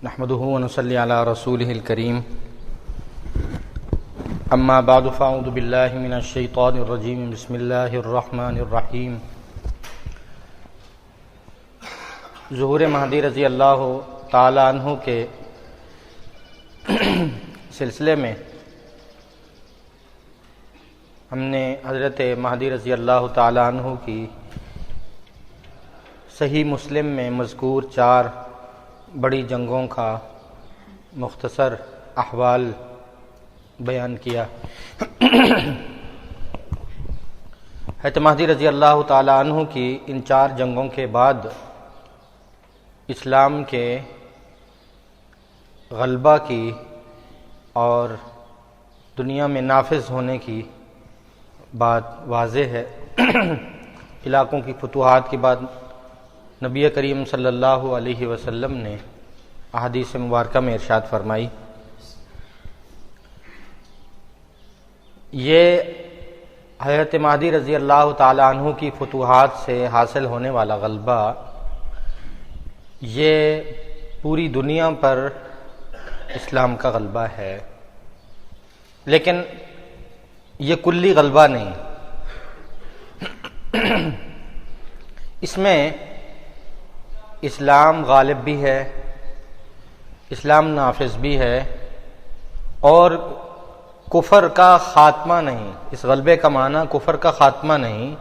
نحمده ونصلي على رسوله الكريم اما بعد فاعوذ بالله من الشيطان الرجيم بسم الله الرحمن الرحيم۔ ظہور مہدی رضی اللہ تعالی عنہ کے سلسلے میں ہم نے حضرت مہدی رضی اللہ تعالی عنہ کی صحیح مسلم میں مذکور 4 بڑی جنگوں کا مختصر احوال بیان کیا۔ حضرت مہدی رضی اللہ تعالی عنہ کی ان 4 جنگوں کے بعد اسلام کے غلبہ کی اور دنیا میں نافذ ہونے کی بات واضح ہے۔ علاقوں کی فتوحات کے بعد نبی کریم صلی اللہ علیہ وسلم نے احادیث مبارکہ میں ارشاد فرمائی، یہ حضرت مہدی رضی اللہ تعالی عنہ کی فتوحات سے حاصل ہونے والا غلبہ یہ پوری دنیا پر اسلام کا غلبہ ہے، لیکن یہ کلی غلبہ نہیں۔ اس میں اسلام غالب بھی ہے، اسلام نافذ بھی ہے، اور کفر کا خاتمہ نہیں۔ اس غلبے کا معنی کفر کا خاتمہ نہیں۔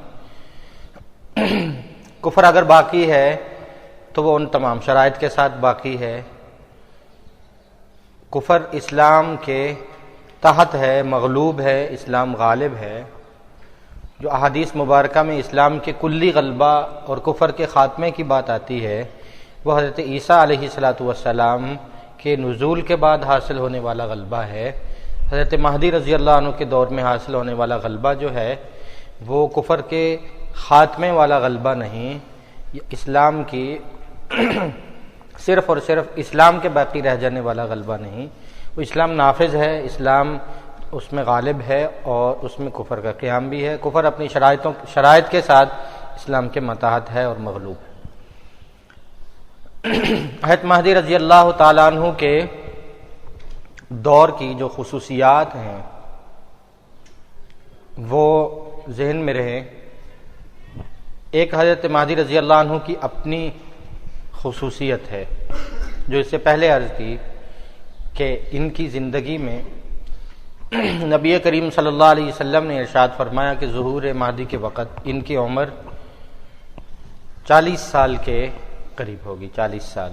کفر اگر باقی ہے تو وہ ان تمام شرائط کے ساتھ باقی ہے۔ کفر اسلام کے تحت ہے، مغلوب ہے، اسلام غالب ہے۔ جو احادیث مبارکہ میں اسلام کے کلی غلبہ اور کفر کے خاتمے کی بات آتی ہے وہ حضرت عیسیٰ علیہ السلام کے نزول کے بعد حاصل ہونے والا غلبہ ہے۔ حضرت مہدی رضی اللہ عنہ کے دور میں حاصل ہونے والا غلبہ جو ہے وہ کفر کے خاتمے والا غلبہ نہیں، اسلام کی صرف اور صرف اسلام کے باقی رہ جانے والا غلبہ نہیں، وہ اسلام نافذ ہے، اسلام اس میں غالب ہے، اور اس میں کفر کا قیام بھی ہے۔ کفر اپنی شرائط کے ساتھ اسلام کے متحد ہے اور مغلوب ہے۔ حضرت مہدی رضی اللہ تعالیٰ عنہ کے دور کی جو خصوصیات ہیں وہ ذہن میں رہیں۔ ایک حضرت مہدی رضی اللہ عنہ کی اپنی خصوصیت ہے جو اس سے پہلے عرض کی کہ ان کی زندگی میں نبی کریم صلی اللہ علیہ وسلم نے ارشاد فرمایا کہ ظہور مہدی کے وقت ان کی عمر 40 سال کے قریب ہوگی، 40 سال۔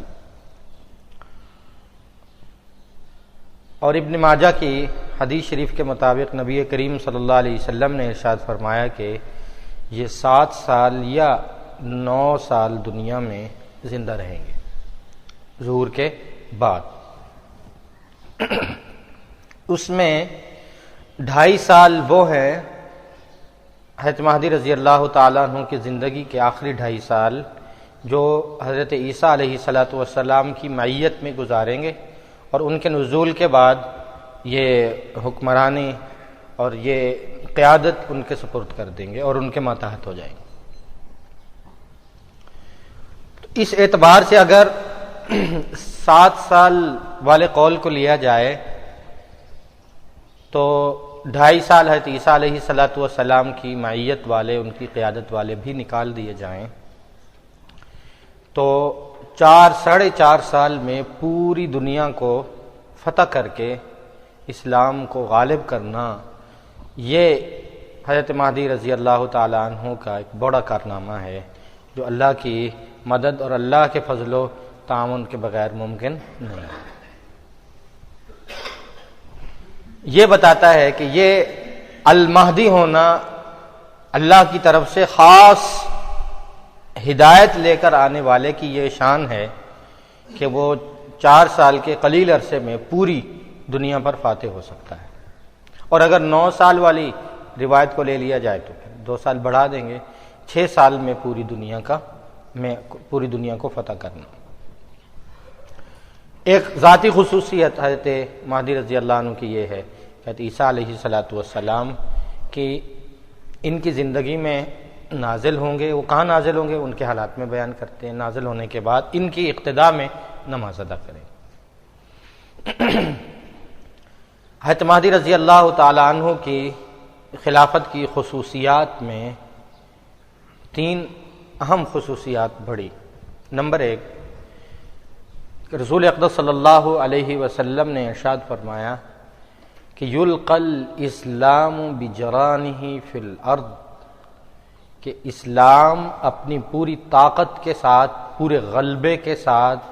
اور ابن ماجہ کی حدیث شریف کے مطابق نبی کریم صلی اللہ علیہ وسلم نے ارشاد فرمایا کہ یہ 7 سال یا 9 سال دنیا میں زندہ رہیں گے ظہور کے بعد۔ اس میں 2.5 سال وہ ہیں حضرت مہدی رضی اللہ تعالیٰ عنہ کی زندگی کے آخری 2.5 سال جو حضرت عیسیٰ علیہ السلام کی معیت میں گزاریں گے، اور ان کے نزول کے بعد یہ حکمرانی اور یہ قیادت ان کے سپرد کر دیں گے اور ان کے ماتحت ہو جائیں گے۔ اس اعتبار سے اگر 7 سال والے قول کو لیا جائے تو 2.5 سال حضرت عیسیٰ علیہ السلام کی معیت والے، ان کی قیادت والے بھی نکال دیے جائیں تو 4.5 سال میں پوری دنیا کو فتح کر کے اسلام کو غالب کرنا، یہ حضرت مہدی رضی اللہ تعالی عنہ کا ایک بڑا کارنامہ ہے جو اللہ کی مدد اور اللہ کے فضل و تعاون کے بغیر ممکن نہیں۔ یہ بتاتا ہے کہ یہ المہدی ہونا اللہ کی طرف سے خاص ہدایت لے کر آنے والے کی یہ شان ہے کہ وہ 4 سال کے قلیل عرصے میں پوری دنیا پر فاتح ہو سکتا ہے، اور اگر 9 سال والی روایت کو لے لیا جائے تو پھر 2 سال بڑھا دیں گے، 6 سال میں پوری دنیا کو فتح کرنا۔ ایک ذاتی خصوصیت حضرت مہدی رضی اللہ عنہ کی یہ ہے حضرت عیسیٰ علیہ السلام کی ان کی زندگی میں نازل ہوں گے، وہ کہاں نازل ہوں گے ان کے حالات میں بیان کرتے ہیں۔ نازل ہونے کے بعد ان کی اقتداء میں نماز ادا کریں۔ حضرت مہدی رضی اللہ تعالیٰ عنہ کی خلافت کی خصوصیات میں 3 اہم خصوصیات بڑھی۔ نمبر 1، رسول اقدس صلی اللہ علیہ وسلم نے ارشاد فرمایا کہ یلقی الاسلام بجرانہ فی الارض، کہ اسلام اپنی پوری طاقت کے ساتھ، پورے غلبے کے ساتھ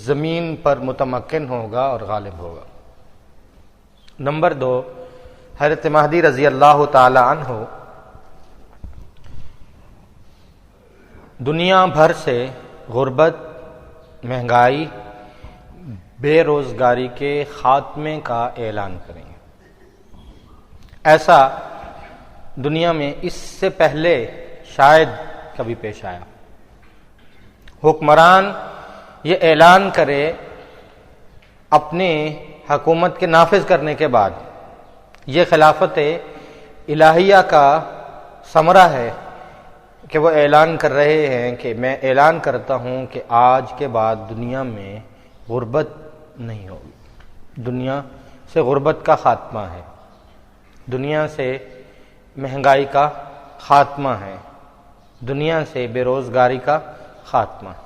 زمین پر متمکن ہوگا اور غالب ہوگا۔ نمبر 2، حضرت مہدی رضی اللہ تعالی عنہ دنیا بھر سے غربت، مہنگائی، بے روزگاری کے خاتمے کا اعلان کریں گے۔ ایسا دنیا میں اس سے پہلے شاید کبھی پیش آیا۔ حکمران یہ اعلان کرے اپنی حکومت کے نافذ کرنے کے بعد، یہ خلافت الہیہ کا ثمرہ ہے کہ وہ اعلان کر رہے ہیں کہ میں اعلان کرتا ہوں کہ آج کے بعد دنیا میں غربت نہیں ہوگی، دنیا سے غربت کا خاتمہ ہے، دنیا سے مہنگائی کا خاتمہ ہے، دنیا سے بے روزگاری کا خاتمہ ہے۔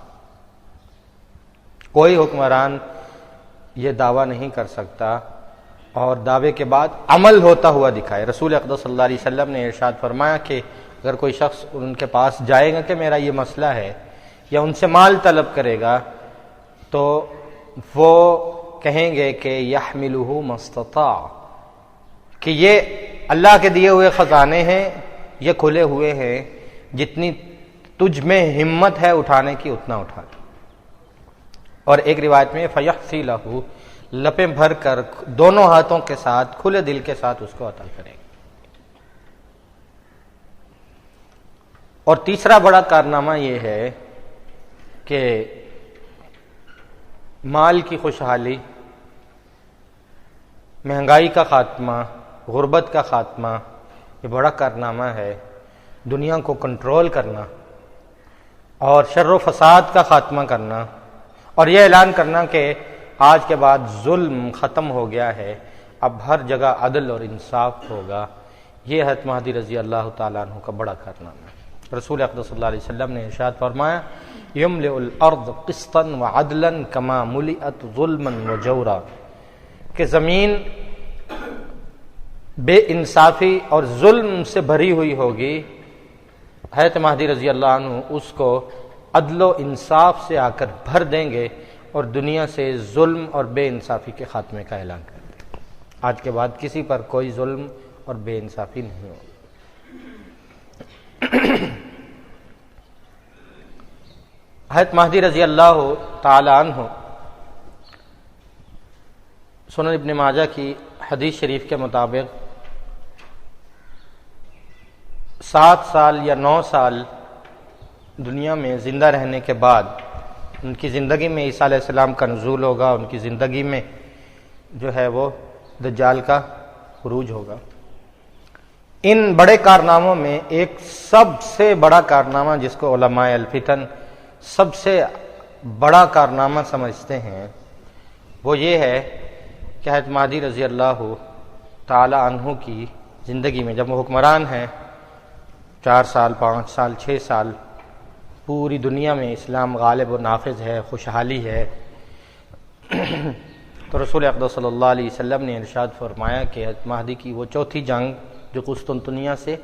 کوئی حکمران یہ دعویٰ نہیں کر سکتا اور دعوے کے بعد عمل ہوتا ہوا دکھائے۔ رسول اقدس صلی اللہ علیہ وسلم نے ارشاد فرمایا کہ اگر کوئی شخص ان کے پاس جائے گا کہ میرا یہ مسئلہ ہے، یا ان سے مال طلب کرے گا، تو وہ کہیں گے کہ یحملہ مستطاع، کہ یہ اللہ کے دیے ہوئے خزانے ہیں، یہ کھلے ہوئے ہیں، جتنی تجھ میں ہمت ہے اٹھانے کی اتنا اٹھا لے۔ اور ایک روایت میں فیحصی لہ، لپیں بھر کر دونوں ہاتھوں کے ساتھ کھلے دل کے ساتھ اس کو عطا کرے گا۔ اور تیسرا بڑا کارنامہ یہ ہے کہ مال کی خوشحالی، مہنگائی کا خاتمہ، غربت کا خاتمہ، یہ بڑا کارنامہ ہے۔ دنیا کو کنٹرول کرنا اور شر و فساد کا خاتمہ کرنا، اور یہ اعلان کرنا کہ آج کے بعد ظلم ختم ہو گیا ہے، اب ہر جگہ عدل اور انصاف ہوگا۔ یہ حضرت مہدی رضی اللہ تعالیٰ عنہ کا بڑا کارنامہ ہے۔ رسول اقدس صلی اللہ علیہ وسلم نے ارشاد فرمایا یملئ الارض قسطا وعدلا کما ملئت ظلما وجورا، کہ زمین بے انصافی اور ظلم سے بھری ہوئی ہوگی، حضرت مہدی رضی اللہ عنہ اس کو عدل و انصاف سے آ کر بھر دیں گے اور دنیا سے ظلم اور بے انصافی کے خاتمے کا اعلان کر دیں گے۔ آج کے بعد کسی پر کوئی ظلم اور بے انصافی نہیں ہوگی۔ حضرت مہدی رضی اللہ تعالی عنہ، سنن ابن ماجہ کی حدیث شریف کے مطابق 7 سال یا 9 سال دنیا میں زندہ رہنے کے بعد ان کی زندگی میں عیسیٰ علیہ السلام کا نزول ہوگا، ان کی زندگی میں جو ہے وہ دجال کا خروج ہوگا۔ ان بڑے کارناموں میں ایک سب سے بڑا کارنامہ جس کو علماء الفتن سب سے بڑا کارنامہ سمجھتے ہیں، وہ یہ ہے کہ حضرت مہدی رضی اللہ تعالی عنہ کی زندگی میں جب وہ حکمران ہیں، 4 سال، 5 سال، 6 سال، پوری دنیا میں اسلام غالب و نافذ ہے، خوشحالی ہے، تو رسول اقدس صلی اللہ علیہ وسلم نے ارشاد فرمایا کہ حضرت مہدی کی وہ چوتھی جنگ جو قسطنطنیہ سے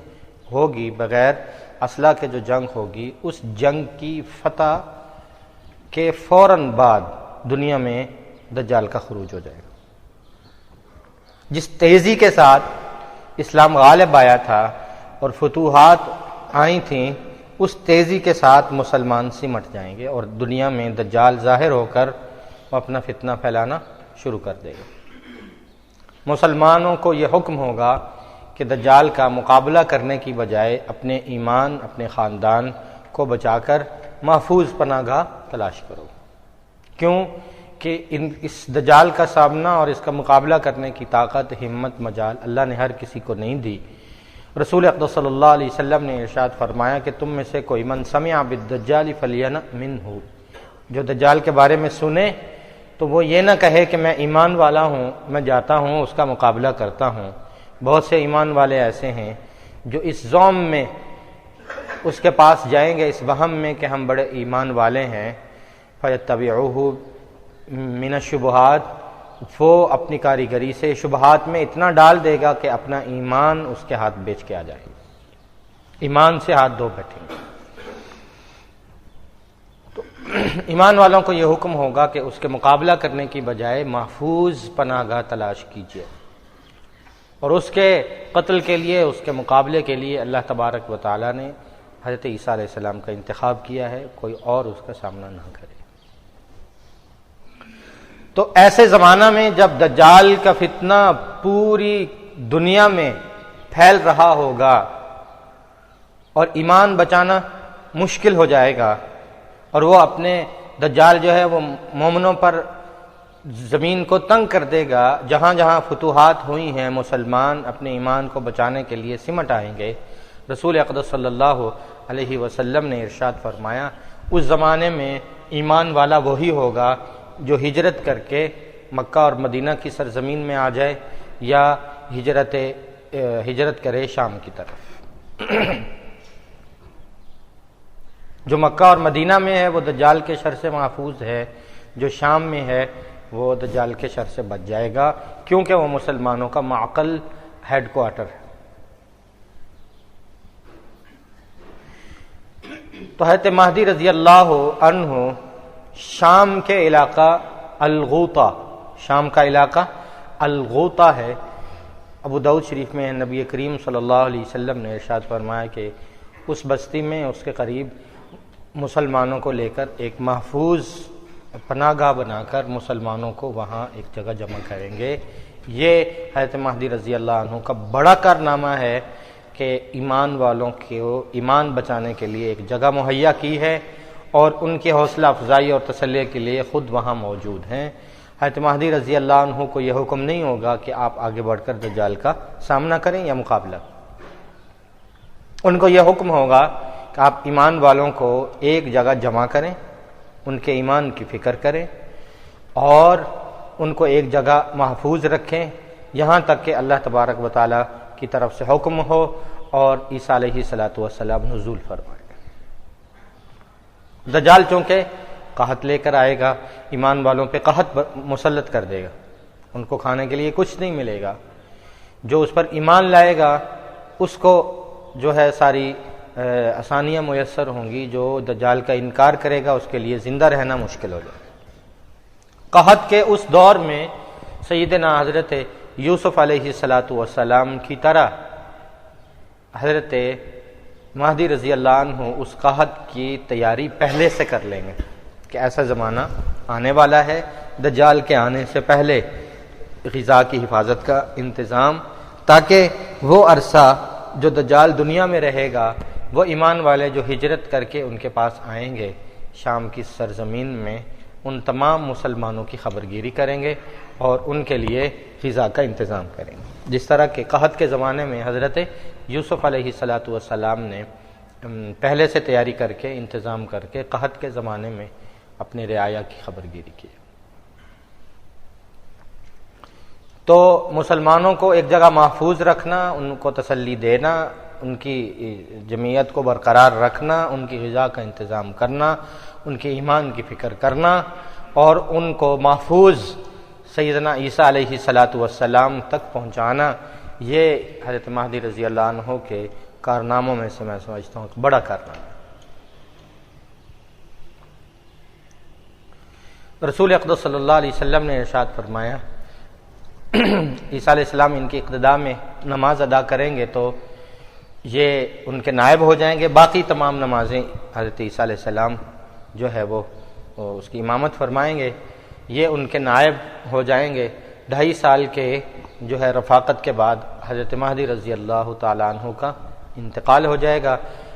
ہوگی، بغیر اسلحہ کے جو جنگ ہوگی، اس جنگ کی فتح کے فوراً بعد دنیا میں دجال کا خروج ہو جائے گا۔ جس تیزی کے ساتھ اسلام غالب آیا تھا اور فتوحات آئی تھیں، اس تیزی کے ساتھ مسلمان سمٹ جائیں گے اور دنیا میں دجال ظاہر ہو کر وہ اپنا فتنہ پھیلانا شروع کر دے گا۔ مسلمانوں کو یہ حکم ہوگا کہ دجال کا مقابلہ کرنے کی بجائے اپنے ایمان، اپنے خاندان کو بچا کر محفوظ پناہ گاہ تلاش کرو۔ کیوں کہ اس دجال کا سامنا اور اس کا مقابلہ کرنے کی طاقت، ہمت، مجال اللہ نے ہر کسی کو نہیں دی۔ رسول اقدس صلی اللہ علیہ وسلم نے ارشاد فرمایا کہ تم میں سے کوئی من سمع بالدجال فلینأ منہ، جو دجال کے بارے میں سنے تو وہ یہ نہ کہے کہ میں ایمان والا ہوں، میں جاتا ہوں اس کا مقابلہ کرتا ہوں۔ بہت سے ایمان والے ایسے ہیں جو اس زوم میں اس کے پاس جائیں گے، اس وہم میں کہ ہم بڑے ایمان والے ہیں، فَيَتَّبِعُوهُ مِنَ الشُّبُهَاتِ، وہ اپنی کاریگری سے شبہات میں اتنا ڈال دے گا کہ اپنا ایمان اس کے ہاتھ بیچ کے آ جائے، ایمان سے ہاتھ دھو بیٹھیں گے۔ تو ایمان والوں کو یہ حکم ہوگا کہ اس کے مقابلہ کرنے کی بجائے محفوظ پناہ گاہ تلاش کیجیے، اور اس کے قتل کے لیے، اس کے مقابلے کے لیے اللہ تبارک و تعالیٰ نے حضرت عیسیٰ علیہ السلام کا انتخاب کیا ہے، کوئی اور اس کا سامنا نہ کرے۔ تو ایسے زمانہ میں جب دجال کا فتنہ پوری دنیا میں پھیل رہا ہوگا اور ایمان بچانا مشکل ہو جائے گا، اور وہ اپنے دجال جو ہے وہ مومنوں پر زمین کو تنگ کر دے گا، جہاں جہاں فتوحات ہوئی ہیں مسلمان اپنے ایمان کو بچانے کے لیے سمٹ آئیں گے۔ رسول اقدس صلی اللہ علیہ وسلم نے ارشاد فرمایا، اس زمانے میں ایمان والا وہی ہوگا جو ہجرت کر کے مکہ اور مدینہ کی سرزمین میں آ جائے، یا ہجرت کرے شام کی طرف۔ جو مکہ اور مدینہ میں ہے وہ دجال کے شر سے محفوظ ہے، جو شام میں ہے وہ دجال کے شر سے بچ جائے گا، کیونکہ وہ مسلمانوں کا معقل ہیڈ کوارٹر ہے۔ تو حضرت مہدی رضی اللہ عنہ شام کے علاقہ الغوطہ، شام کا علاقہ الغوطہ ہے۔ ابو داؤد شریف میں نبی کریم صلی اللہ علیہ وسلم نے ارشاد فرمایا کہ اس بستی میں اس کے قریب مسلمانوں کو لے کر ایک محفوظ پناہ گاہ بنا کر مسلمانوں کو وہاں ایک جگہ جمع کریں گے۔ یہ حضرت مہدی رضی اللہ عنہ کا بڑا کارنامہ ہے کہ ایمان والوں کو ایمان بچانے کے لیے ایک جگہ مہیا کی ہے، اور ان کی حوصلہ افزائی اور تسلی کے لیے خود وہاں موجود ہیں۔ حضرت مہدی رضی اللہ عنہ کو یہ حکم نہیں ہوگا کہ آپ آگے بڑھ کر دجال کا سامنا کریں یا مقابلہ، ان کو یہ حکم ہوگا کہ آپ ایمان والوں کو ایک جگہ جمع کریں، ان کے ایمان کی فکر کریں، اور ان کو ایک جگہ محفوظ رکھیں یہاں تک کہ اللہ تبارک و تعالیٰ کی طرف سے حکم ہو اور عیسیٰ علیہ السلام نزول فرمائے۔ دجال چونکہ قحط لے کر آئے گا، ایمان والوں پہ قحط مسلط کر دے گا، ان کو کھانے کے لیے کچھ نہیں ملے گا۔ جو اس پر ایمان لائے گا اس کو جو ہے ساری آسانیاں میسر ہوں گی، جو دجال کا انکار کرے گا اس کے لیے زندہ رہنا مشکل ہو جائے گا۔ قحط کے اس دور میں سیدنا حضرت یوسف علیہ السلام کی طرح حضرت مہدی رضی اللہ عنہ اس قحط کی تیاری پہلے سے کر لیں گے کہ ایسا زمانہ آنے والا ہے، دجال کے آنے سے پہلے غذا کی حفاظت کا انتظام، تاکہ وہ عرصہ جو دجال دنیا میں رہے گا وہ ایمان والے جو ہجرت کر کے ان کے پاس آئیں گے شام کی سرزمین میں، ان تمام مسلمانوں کی خبرگیری کریں گے اور ان کے لیے غذا کا انتظام کریں گے۔ جس طرح کہ قحط کے زمانے میں حضرت یوسف علیہ السلام نے پہلے سے تیاری کر کے انتظام کر کے قحط کے زمانے میں اپنے رعایا کی خبرگیری کی۔ تو مسلمانوں کو ایک جگہ محفوظ رکھنا، ان کو تسلی دینا، ان کی جمعیت کو برقرار رکھنا، ان کی غذا کا انتظام کرنا، ان کے ایمان کی فکر کرنا، اور ان کو محفوظ سیدنا عیسیٰ علیہ السلام تک پہنچانا، یہ حضرت مہدی رضی اللہ عنہ کے کارناموں میں سے میں سمجھتا ہوں بڑا کارنامہ۔ رسول اقدس صلی اللہ علیہ وسلم نے ارشاد فرمایا، عیسیٰ علیہ السلام ان کی اقتداء میں نماز ادا کریں گے تو یہ ان کے نائب ہو جائیں گے، باقی تمام نمازیں حضرت عیسیٰ علیہ السلام جو ہے وہ اس کی امامت فرمائیں گے، یہ ان کے نائب ہو جائیں گے۔ 2.5 سال کے جو ہے رفاقت کے بعد حضرت مہدی رضی اللہ تعالیٰ عنہ کا انتقال ہو جائے گا۔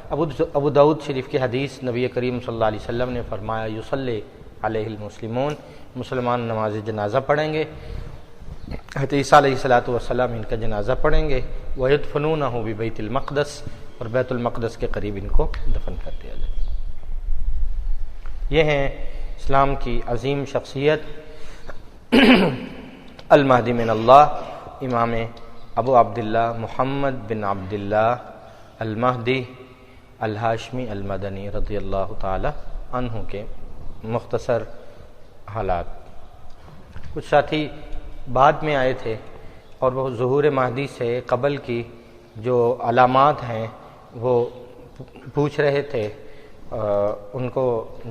ابو داؤد شریف کی حدیث، نبی کریم صلی اللہ علیہ وسلم نے فرمایا، یصلی علیہ المسلمون، مسلمان نماز جنازہ پڑھیں گے، حضرت عیسیٰ علیہ السلام ان کا جنازہ پڑھیں گے، وَيَدْفَنُونَهُ بِبَيْتِ الْمَقْدَسِ، اور بیت المقدس کے قریب ان کو دفن کر دیا جائے۔ یہ ہیں اسلام کی عظیم شخصیت المہدی من اللہ امام ابو عبداللہ محمد بن عبداللہ المہدی الہاشمی المدنی رضی اللہ تعالی عنہ کے مختصر حالات۔ کچھ ساتھی بعد میں آئے تھے اور وہ ظہور مہدی سے قبل کی جو علامات ہیں وہ پوچھ رہے تھے، ان کو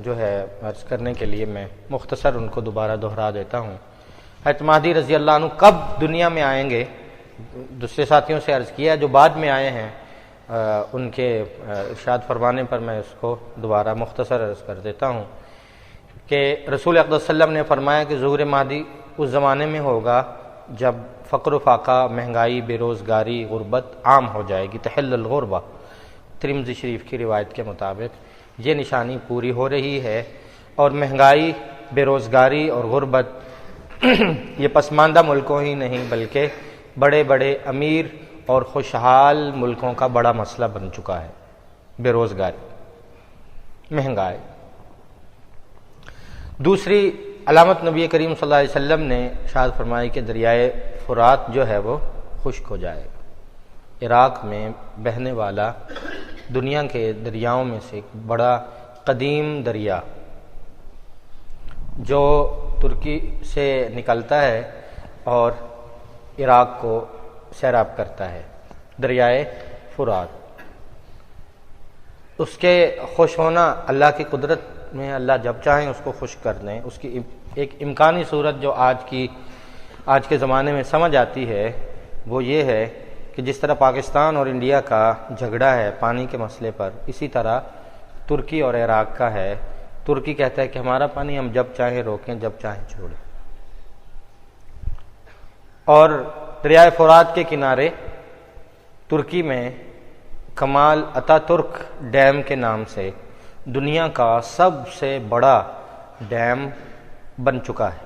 جو ہے عرض کرنے کے لیے میں مختصر ان کو دوبارہ دہرا دیتا ہوں۔ حضرت مہدی رضی اللہ عنہ کب دنیا میں آئیں گے، دوسرے ساتھیوں سے عرض کیا جو بعد میں آئے ہیں ان کے ارشاد فرمانے پر میں اس کو دوبارہ مختصر عرض کر دیتا ہوں کہ رسول اقدس صلی اللہ علیہ وسلم نے فرمایا کہ ظہور مہدی اس زمانے میں ہوگا جب فقر و فاقہ، مہنگائی، بے روزگاری، غربت عام ہو جائے گی۔ تحل الغربہ، ترمذی شریف کی روایت کے مطابق یہ نشانی پوری ہو رہی ہے، اور مہنگائی، بے روزگاری اور غربت یہ پسماندہ ملکوں ہی نہیں بلکہ بڑے بڑے امیر اور خوشحال ملکوں کا بڑا مسئلہ بن چکا ہے۔ بے روزگاری، مہنگائی۔ دوسری علامت نبی کریم صلی اللہ علیہ وسلم نے ارشاد فرمائی کہ دریائے فرات جو ہے وہ خشک ہو جائے گا۔ عراق میں بہنے والا دنیا کے دریاؤں میں سے ایک بڑا قدیم دریا جو ترکی سے نکلتا ہے اور عراق کو سیراب کرتا ہے، دریائے فرات۔ اس کے خوش ہونا اللہ کی قدرت میں، اللہ جب چاہیں اس کو خشک کر دیں۔ اس کی ایک امکانی صورت جو آج کے زمانے میں سمجھ آتی ہے وہ یہ ہے کہ جس طرح پاکستان اور انڈیا کا جھگڑا ہے پانی کے مسئلے پر، اسی طرح ترکی اور عراق کا ہے۔ ترکی کہتا ہے کہ ہمارا پانی ہم جب چاہیں روکیں، جب چاہیں چھوڑیں۔ اور دریائے فرات کے کنارے ترکی میں کمال اتا ترک ڈیم کے نام سے دنیا کا سب سے بڑا ڈیم بن چکا ہے۔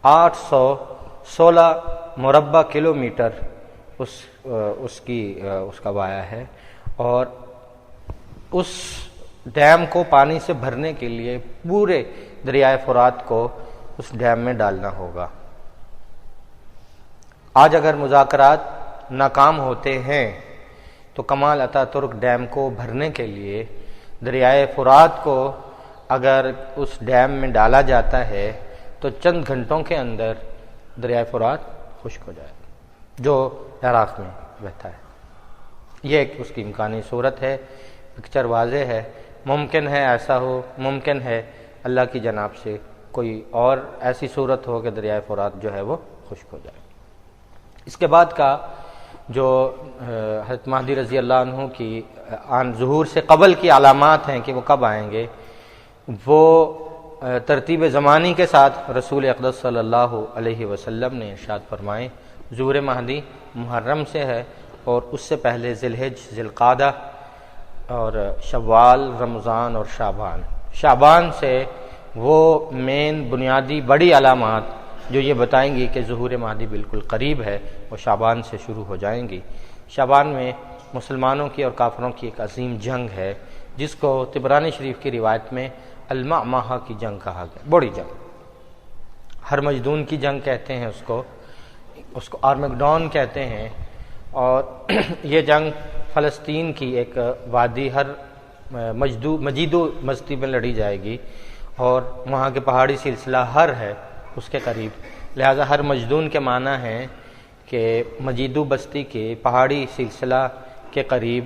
816 مربع کلومیٹر اس کا وایا ہے، اور اس ڈیم کو پانی سے بھرنے کے لیے پورے دریائے فرات کو اس ڈیم میں ڈالنا ہوگا۔ آج اگر مذاکرات ناکام ہوتے ہیں تو کمال اتا ترک ڈیم کو بھرنے کے لیے دریائے فرات کو اگر اس ڈیم میں ڈالا جاتا ہے تو چند گھنٹوں کے اندر دریائے فرات خشک ہو جائے جو عراق میں بہتا ہے۔ یہ ایک اس کی امکانی صورت ہے، پکچر واضح ہے۔ ممکن ہے ایسا ہو، ممکن ہے اللہ کی جناب سے کوئی اور ایسی صورت ہو کہ دریائے فرات جو ہے وہ خشک ہو جائے۔ اس کے بعد کا جو حضرت مہدی رضی اللہ عنہ کی آن ظہور سے قبل کی علامات ہیں کہ وہ کب آئیں گے، وہ ترتیب زمانی کے ساتھ رسول اقدس صلی اللہ علیہ وسلم نے ارشاد فرمائے۔ ظہور مہدی محرم سے ہے، اور اس سے پہلے ذی الحج، ذی القعدہ اور شوال، رمضان اور شعبان سے وہ مین بنیادی بڑی علامات جو یہ بتائیں گی کہ ظہور مہدی بالکل قریب ہے، وہ شعبان سے شروع ہو جائیں گی۔ شعبان میں مسلمانوں کی اور کافروں کی ایک عظیم جنگ ہے جس کو طبرانی شریف کی روایت میں المعمہہ کی جنگ کہا گیا، بڑی جنگ، ہرمجدون کی جنگ کہتے ہیں اس کو آرمگڈون کہتے ہیں۔ اور یہ جنگ فلسطین کی ایک وادی مجیدو مستی میں لڑی جائے گی، اور وہاں کے پہاڑی سلسلہ ہر ہے اس کے قریب، لہذا ہر مجدون کے معنی ہے کہ مجیدو بستی کے پہاڑی سلسلہ کے قریب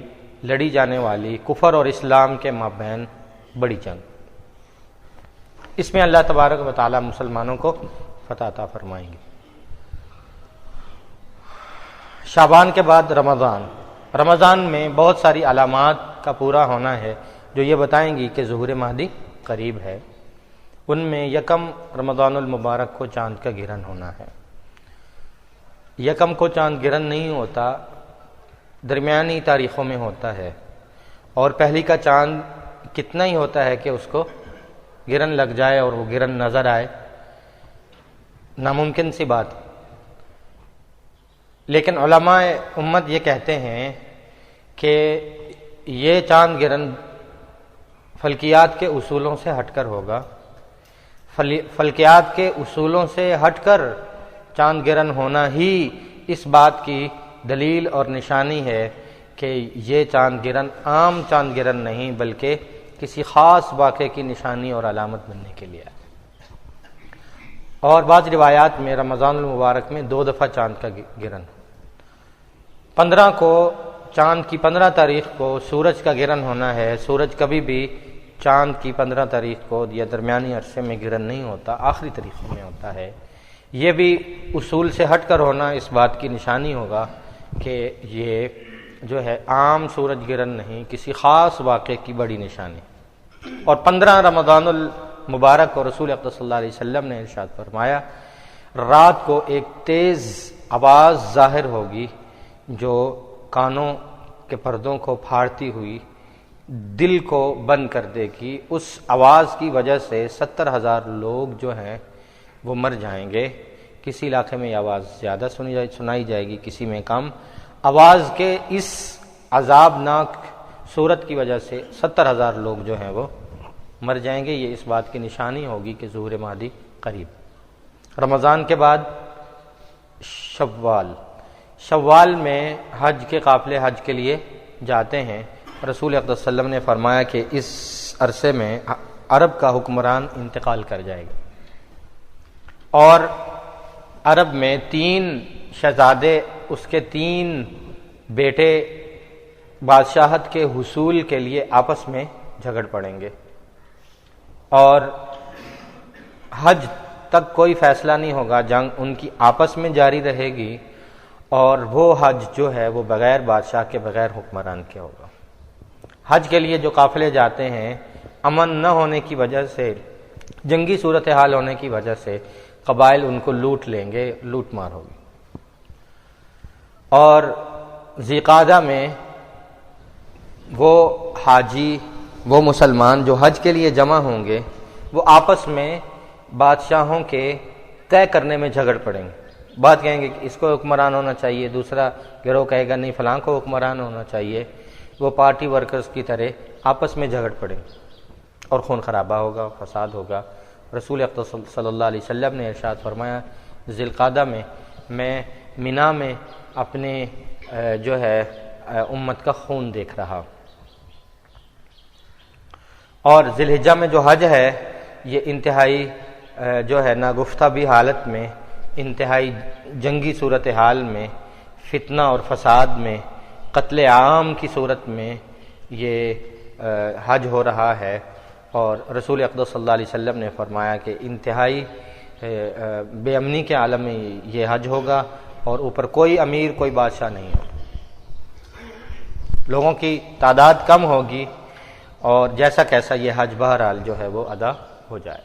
لڑی جانے والی کفر اور اسلام کے مابین بڑی جنگ۔ اس میں اللہ تبارک و تعالی مسلمانوں کو فتح عطا فرمائیں گے۔ شعبان کے بعد رمضان میں بہت ساری علامات کا پورا ہونا ہے جو یہ بتائیں گی کہ ظہور مہدی قریب ہے۔ ان میں یکم رمضان المبارک کو چاند کا گرہن ہونا ہے۔ یکم کو چاند گرہن نہیں ہوتا، درمیانی تاریخوں میں ہوتا ہے، اور پہلی کا چاند کتنا ہی ہوتا ہے کہ اس کو گرہن لگ جائے اور وہ گرہن نظر آئے، ناممکن سی بات۔ لیکن علماء امت یہ کہتے ہیں کہ یہ چاند گرہن فلکیات کے اصولوں سے ہٹ کر ہوگا۔ فلکیات کے اصولوں سے ہٹ کر چاند گرہن ہونا ہی اس بات کی دلیل اور نشانی ہے کہ یہ چاند گرہن عام چاند گرہن نہیں بلکہ کسی خاص واقعے کی نشانی اور علامت بننے کے لیے ہے۔ اور بعض روایات میں رمضان المبارک میں 2 دفعہ چاند کا گرہن، 15 کو چاند کی 15 تاریخ کو سورج کا گرہن ہونا ہے۔ سورج کبھی بھی چاند کی 15 تاریخ کو یا درمیانی عرصے میں گرہن نہیں ہوتا، آخری تاریخ میں ہوتا ہے۔ یہ بھی اصول سے ہٹ کر ہونا اس بات کی نشانی ہوگا کہ یہ جو ہے عام سورج گرہن نہیں، کسی خاص واقعے کی بڑی نشانی۔ اور 15 رمضان المبارک کو رسول اقدس صلی اللہ علیہ وسلم نے ارشاد فرمایا، رات کو ایک تیز آواز ظاہر ہوگی جو کانوں کے پردوں کو پھاڑتی ہوئی دل کو بند کر دے گی۔ اس آواز کی وجہ سے 70,000 لوگ جو ہیں وہ مر جائیں گے۔ کسی علاقے میں یہ آواز زیادہ سنائی جائے گی، کسی میں کم۔ آواز کے اس عذابناک صورت کی وجہ سے 70,000 لوگ جو ہیں وہ مر جائیں گے۔ یہ اس بات کی نشانی ہوگی کہ ظہور مہدی قریب۔ رمضان کے بعد شوال میں حج کے قافلے حج کے لیے جاتے ہیں۔ رسول اقدس صلی اللہ علیہ وسلم نے فرمایا کہ اس عرصے میں عرب کا حکمران انتقال کر جائے گا، اور عرب میں 3 شہزادے، اس کے 3 بیٹے بادشاہت کے حصول کے لیے آپس میں جھگڑ پڑیں گے، اور حج تک کوئی فیصلہ نہیں ہوگا، جنگ ان کی آپس میں جاری رہے گی، اور وہ حج جو ہے وہ بغیر بادشاہ کے، بغیر حکمران کے ہوگا۔ حج کے لیے جو قافلے جاتے ہیں، امن نہ ہونے کی وجہ سے، جنگی صورتحال ہونے کی وجہ سے قبائل ان کو لوٹ لیں گے، لوٹ مار ہوگی۔ اور ذی قعدہ میں وہ حاجی، وہ مسلمان جو حج کے لیے جمع ہوں گے، وہ آپس میں بادشاہوں کے طے کرنے میں جھگڑ پڑیں گے۔ بات کہیں گے کہ اس کو حکمران ہونا چاہیے، دوسرا گروہ کہے گا نہیں فلاں کو حکمران ہونا چاہیے۔ وہ پارٹی ورکرز کی طرح آپس میں جھگڑ پڑیں گے اور خون خرابہ ہوگا، فساد ہوگا۔ رسول اقدس صلی اللہ علیہ وسلم نے ارشاد فرمایا، ذی القعدہ میں مینا میں اپنے جو ہے امت کا خون دیکھ رہا۔ اور ذی الحجہ میں جو حج ہے، یہ انتہائی جو ہے ناگفتہ بھی حالت میں، انتہائی جنگی صورتحال میں، فتنہ اور فساد میں، قتل عام کی صورت میں یہ حج ہو رہا ہے۔ اور رسول اقدس صلی اللہ علیہ وسلم نے فرمایا کہ انتہائی بے امنی کے عالم میں یہ حج ہوگا، اور اوپر کوئی امیر، کوئی بادشاہ نہیں ہوگا، لوگوں کی تعداد کم ہوگی، اور جیسا کیسا یہ حج بہرحال جو ہے وہ ادا ہو جائے۔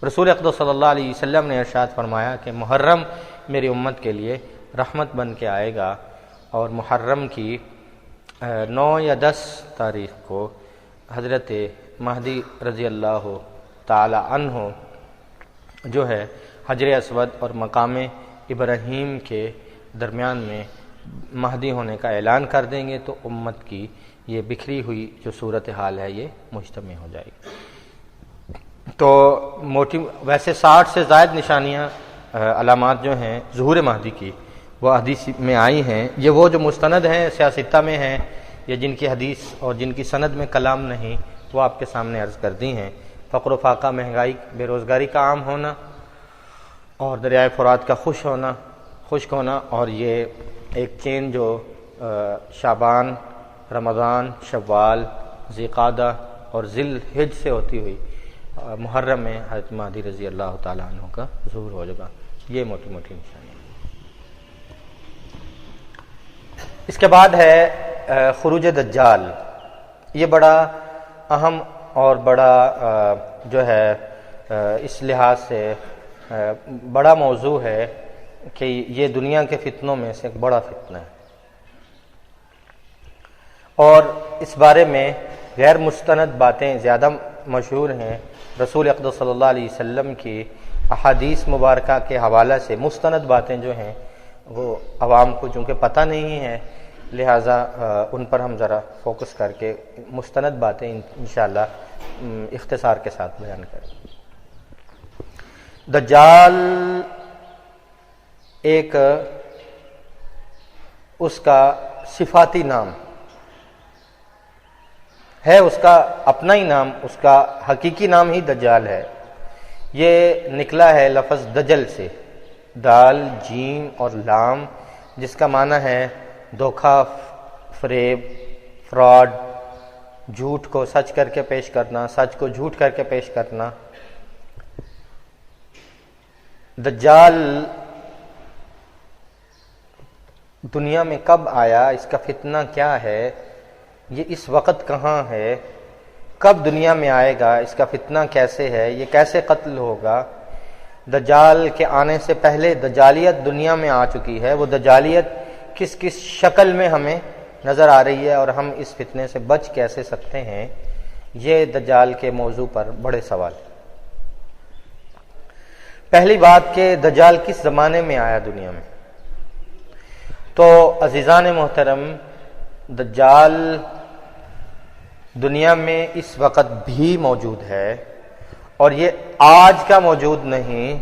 رسول اقدس صلی اللہ علیہ وسلم نے ارشاد فرمایا کہ محرم میری امت کے لیے رحمت بن کے آئے گا، اور محرم کی 9 یا 10 تاریخ کو حضرت مہدی رضی اللہ تعالی عنہ جو ہے حجر اسود اور مقام ابراہیم کے درمیان میں مہدی ہونے کا اعلان کر دیں گے، تو امت کی یہ بکھری ہوئی جو صورتحال ہے یہ مجتمع ہو جائے گی۔ تو موٹی ویسے 60 سے زائد نشانیاں، علامات جو ہیں ظہور مہدی کی، وہ حدیث میں آئی ہیں۔ یہ وہ جو مستند ہیں، سیاستہ میں ہیں، یا جن کی حدیث اور جن کی سند میں کلام نہیں، وہ آپ کے سامنے عرض کر دی ہیں۔ فقر و فاقہ، مہنگائی، بے روزگاری کا عام ہونا، اور دریائے فرات کا خشک ہونا، اور یہ ایک چین جو شعبان، رمضان، شوال، ذی قعدہ اور ذی الحجہ سے ہوتی ہوئی محرم میں حضرت مہدی رضی اللہ تعالیٰ عنہ کا ظہور ہو جائے گا۔ یہ موٹی موٹی نشانی۔ اس کے بعد ہے خروج دجال۔ یہ بڑا اہم اور بڑا جو ہے اس لحاظ سے بڑا موضوع ہے کہ یہ دنیا کے فتنوں میں سے ایک بڑا فتنہ ہے، اور اس بارے میں غیر مستند باتیں زیادہ مشہور ہیں۔ رسول اقدس صلی اللہ علیہ وسلم کی احادیث مبارکہ کے حوالے سے مستند باتیں جو ہیں وہ عوام کو چونکہ پتہ نہیں ہے، لہٰذا ان پر ہم ذرا فوکس کر کے مستند باتیں انشاءاللہ اختصار کے ساتھ بیان کریں۔ دجال ایک اس کا صفاتی نام ہے، اس کا اپنا ہی نام، اس کا حقیقی نام ہی دجال ہے۔ یہ نکلا ہے لفظ دجل سے، دال جیم اور لام، جس کا معنی ہے دھوکہ، فریب، فراڈ، جھوٹ کو سچ کر کے پیش کرنا، سچ کو جھوٹ کر کے پیش کرنا۔ دجال دنیا میں کب آیا، اس کا فتنہ کیا ہے، یہ اس وقت کہاں ہے، کب دنیا میں آئے گا، اس کا فتنہ کیسے ہے، یہ کیسے قتل ہوگا۔ دجال کے آنے سے پہلے دجالیت دنیا میں آ چکی ہے، وہ دجالیت کس کس شکل میں ہمیں نظر آ رہی ہے اور ہم اس فتنے سے بچ کیسے سکتے ہیں، یہ دجال کے موضوع پر بڑے سوال۔ پہلی بات کہ دجال کس زمانے میں آیا دنیا میں، تو عزیزان محترم، دجال دنیا میں اس وقت بھی موجود ہے، اور یہ آج کا موجود نہیں،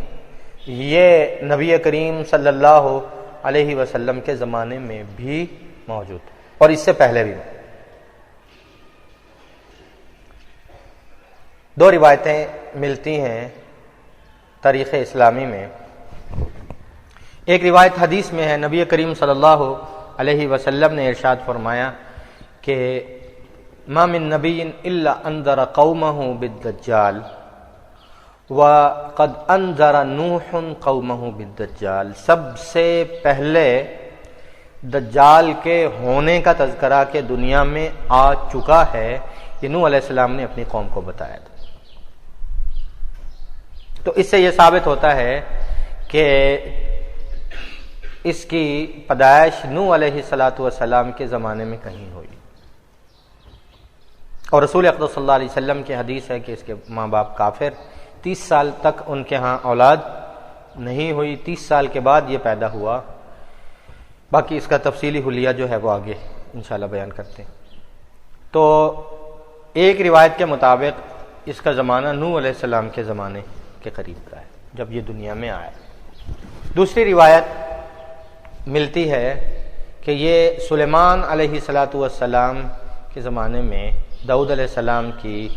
یہ نبی کریم صلی اللہ علیہ وسلم کے زمانے میں بھی موجود ہے، اور اس سے پہلے بھی۔ دو روایتیں ملتی ہیں تاریخ اسلامی میں۔ ایک روایت حدیث میں ہے، نبی کریم صلی اللہ علیہ وسلم نے ارشاد فرمایا کہ ما من نبی الا انذر قومہ بالدجال وقد انذر نوح قومہ بالدجال۔ سب سے پہلے دجال کے ہونے کا تذکرہ کہ دنیا میں آ چکا ہے، یہ نوح علیہ السلام نے اپنی قوم کو بتایا تھا۔ تو اس سے یہ ثابت ہوتا ہے کہ اس کی پیدائش نوح علیہ السلام کے زمانے میں کہیں ہوئی، اور رسول اقدس صلی اللہ علیہ وسلم کی حدیث ہے کہ اس کے ماں باپ کافر، 30 سال تک ان کے ہاں اولاد نہیں ہوئی، 30 سال کے بعد یہ پیدا ہوا۔ باقی اس کا تفصیلی حلیہ جو ہے وہ آگے انشاءاللہ بیان کرتے ہیں۔ تو ایک روایت کے مطابق اس کا زمانہ نوح علیہ السلام کے زمانے کے قریب کا ہے، جب یہ دنیا میں آیا۔ دوسری روایت ملتی ہے کہ یہ سلیمان علیہ السلام کے زمانے میں داؤد علیہ السلام کی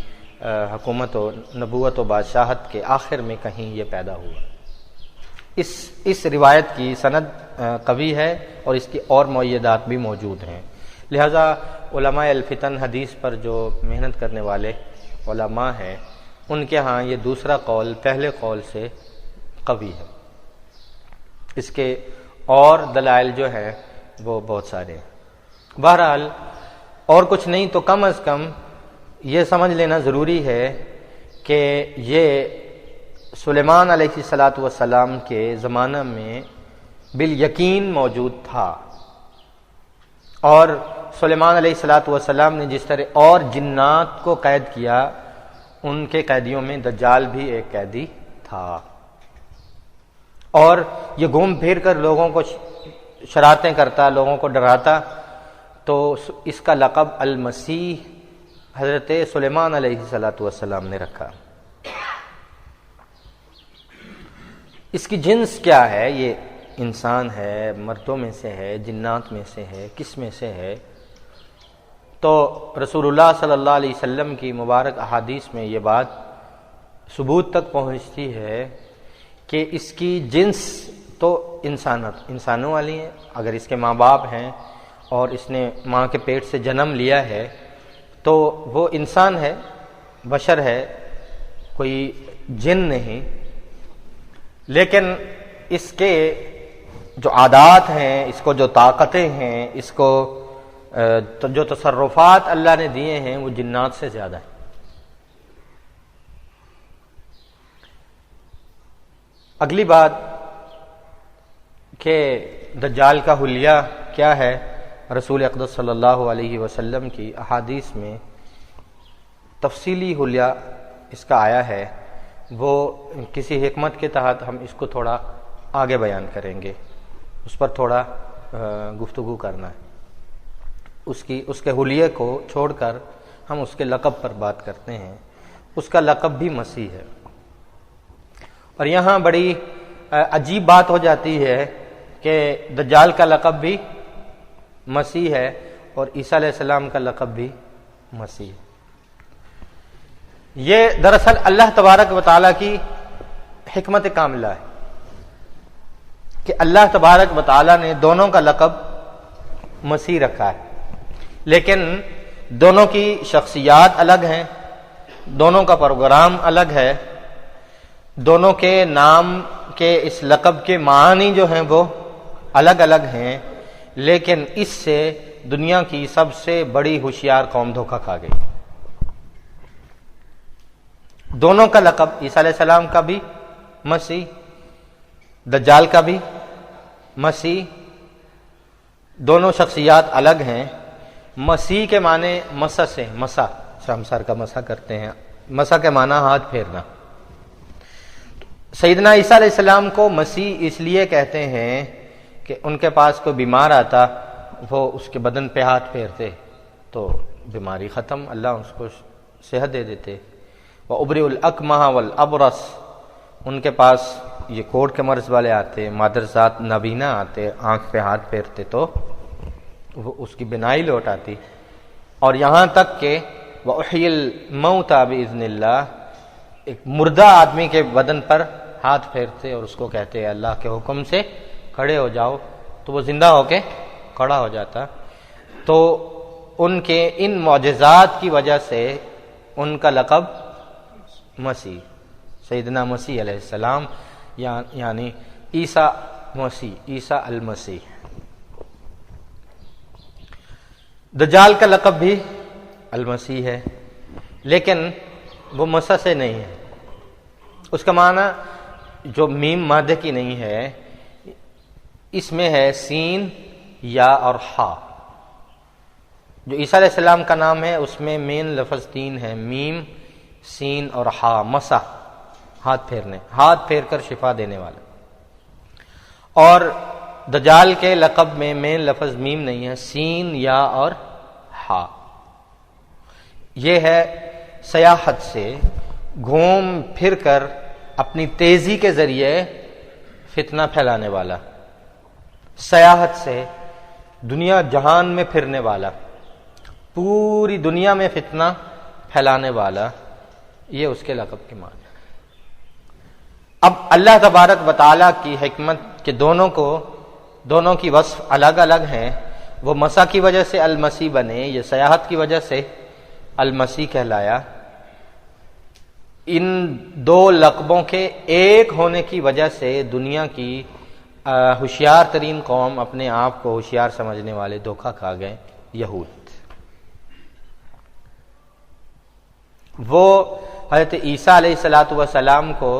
حکومت و نبوت و بادشاہت کے آخر میں کہیں یہ پیدا ہوا۔ اس روایت کی سند قوی ہے اور اس کی اور مؤیدات بھی موجود ہیں، لہذا علماء الفتن حدیث پر جو محنت کرنے والے علماء ہیں ان کے ہاں یہ دوسرا قول پہلے قول سے قوی ہے۔ اس کے اور دلائل جو ہے وہ بہت سارے ہیں۔ بہرحال اور کچھ نہیں تو کم از کم یہ سمجھ لینا ضروری ہے کہ یہ سلیمان علیہ السلام کے زمانہ میں بالیقین موجود تھا، اور سلیمان علیہ السلام نے جس طرح اور جنات کو قید کیا، ان کے قیدیوں میں دجال بھی ایک قیدی تھا، اور یہ گھوم پھر کر لوگوں کو شرارتیں کرتا، لوگوں کو ڈراتا، تو اس کا لقب المسیح حضرت سلیمان علیہ السلام نے رکھا۔ اس کی جنس کیا ہے، یہ انسان ہے، مردوں میں سے ہے، جنات میں سے ہے، کس میں سے ہے؟ تو رسول اللہ صلی اللہ علیہ وسلم کی مبارک احادیث میں یہ بات ثبوت تک پہنچتی ہے کہ اس کی جنس تو انسانوں والی ہے۔ اگر اس کے ماں باپ ہیں اور اس نے ماں کے پیٹ سے جنم لیا ہے تو وہ انسان ہے، بشر ہے، کوئی جن نہیں، لیکن اس کے جو عادات ہیں، اس کو جو طاقتیں ہیں، اس کو جو تصرفات اللہ نے دیے ہیں وہ جنات سے زیادہ ہیں۔ اگلی بات کہ دجال کا حلیہ کیا ہے، رسول اقدس صلی اللہ علیہ وسلم کی احادیث میں تفصیلی حلیہ اس کا آیا ہے، وہ کسی حکمت کے تحت ہم اس کو تھوڑا آگے بیان کریں گے، اس پر تھوڑا گفتگو کرنا ہے۔ اس کے حلیے کو چھوڑ کر ہم اس کے لقب پر بات کرتے ہیں۔ اس کا لقب بھی مسیح ہے، اور یہاں بڑی عجیب بات ہو جاتی ہے کہ دجال کا لقب بھی مسیح ہے اور عیسیٰ علیہ السلام کا لقب بھی مسیح ہے۔ یہ دراصل اللہ تبارک و تعالیٰ کی حکمت کاملہ ہے کہ اللہ تبارک و تعالیٰ نے دونوں کا لقب مسیح رکھا ہے، لیکن دونوں کی شخصیات الگ ہیں، دونوں کا پروگرام الگ ہے، دونوں کے نام کے اس لقب کے معنی جو ہیں وہ الگ الگ ہیں، لیکن اس سے دنیا کی سب سے بڑی ہوشیار قوم دھوکہ کھا گئی۔ دونوں کا لقب، عیسیٰ علیہ السلام کا بھی مسیح، دجال کا بھی مسیح، دونوں شخصیات الگ ہیں۔ مسیح کے معنی مسا سے، مسا ہم سر کا مسا کرتے ہیں، مسا کے معنی ہاتھ پھیرنا۔ سیدنا عیسیٰ علیہ السلام کو مسیح اس لیے کہتے ہیں کہ ان کے پاس کوئی بیمار آتا، وہ اس کے بدن پہ ہاتھ پھیرتے تو بیماری ختم، اللہ اس کو صحت دے دیتے۔ وَأُبْرِئُ الْأَكْمَحَ وَالْأَبْرَصَ، ان کے پاس یہ کوڑ کے مرض والے آتے، مادرزاد نابینا آتے، آنکھ پہ ہاتھ پھیرتے تو وہ اس کی بینائی لوٹ آتی۔ اور یہاں تک کہ وَأُحْيِي الْمَوْتَى بِإِذْنِ اللَّهِ، ایک مردہ آدمی کے بدن پر ہاتھ پھیرتے اور اس کو کہتے اللہ کے حکم سے کھڑے ہو جاؤ، تو وہ زندہ ہو کے کھڑا ہو جاتا۔ تو ان کے ان معجزات کی وجہ سے ان کا لقب مسیح، سیدنا مسیح علیہ السلام، یعنی عیسیٰ مسیح، عیسیٰ المسیح۔ دجال کا لقب بھی المسیح ہے، لیکن وہ مسیح سے نہیں ہے، اس کا معنی جو میم مادے کی نہیں ہے، اس میں ہے سین، یا اور ہا۔ جو عیسیٰ علیہ السلام کا نام ہے اس میں مین لفظ تین ہے، میم، سین اور ہا، مسا، ہاتھ پھیرنے، ہاتھ پھیر کر شفا دینے والا۔ اور دجال کے لقب میں مین لفظ میم نہیں ہے، سین، یا اور ہا۔ یہ ہے سیاحت سے گھوم پھر کر اپنی تیزی کے ذریعے فتنہ پھیلانے والا، سیاحت سے دنیا جہان میں پھرنے والا، پوری دنیا میں فتنہ پھیلانے والا، یہ اس کے لقب کے معنی۔ اب اللہ تبارک و تعالیٰ کی حکمت کہ دونوں کی وصف الگ الگ ہیں، وہ مسا کی وجہ سے المسیح بنے، یہ سیاحت کی وجہ سے المسیح کہلایا۔ ان دو لقبوں کے ایک ہونے کی وجہ سے دنیا کی ہوشیار ترین قوم، اپنے آپ کو ہوشیار سمجھنے والے، دھوکہ کھا گئے، یہود۔ وہ حضرت عیسیٰ علیہ السلام کو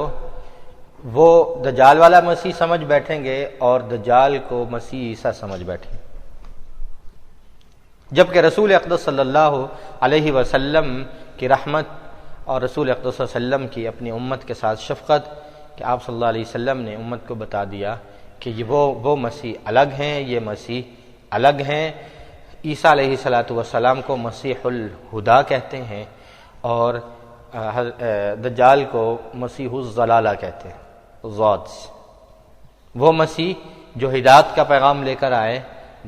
وہ دجال والا مسیح سمجھ بیٹھیں گے اور دجال کو مسیح عیسیٰ سمجھ بیٹھیں گے، جبکہ رسول اقدس صلی اللہ علیہ وسلم کی رحمت اور رسول اقدس صلی اللہ علیہ وسلم کی اپنی امت کے ساتھ شفقت کہ آپ صلی اللہ علیہ وسلم نے امت کو بتا دیا کہ یہ وہ مسیح الگ ہیں، یہ مسیح الگ ہیں۔ عیسیٰ علیہ السلام کو مسیح الہدا کہتے ہیں اور دجال کو مسیح الضلالہ کہتے ہیں، ضاد۔ وہ مسیح جو ہدایت کا پیغام لے کر آئے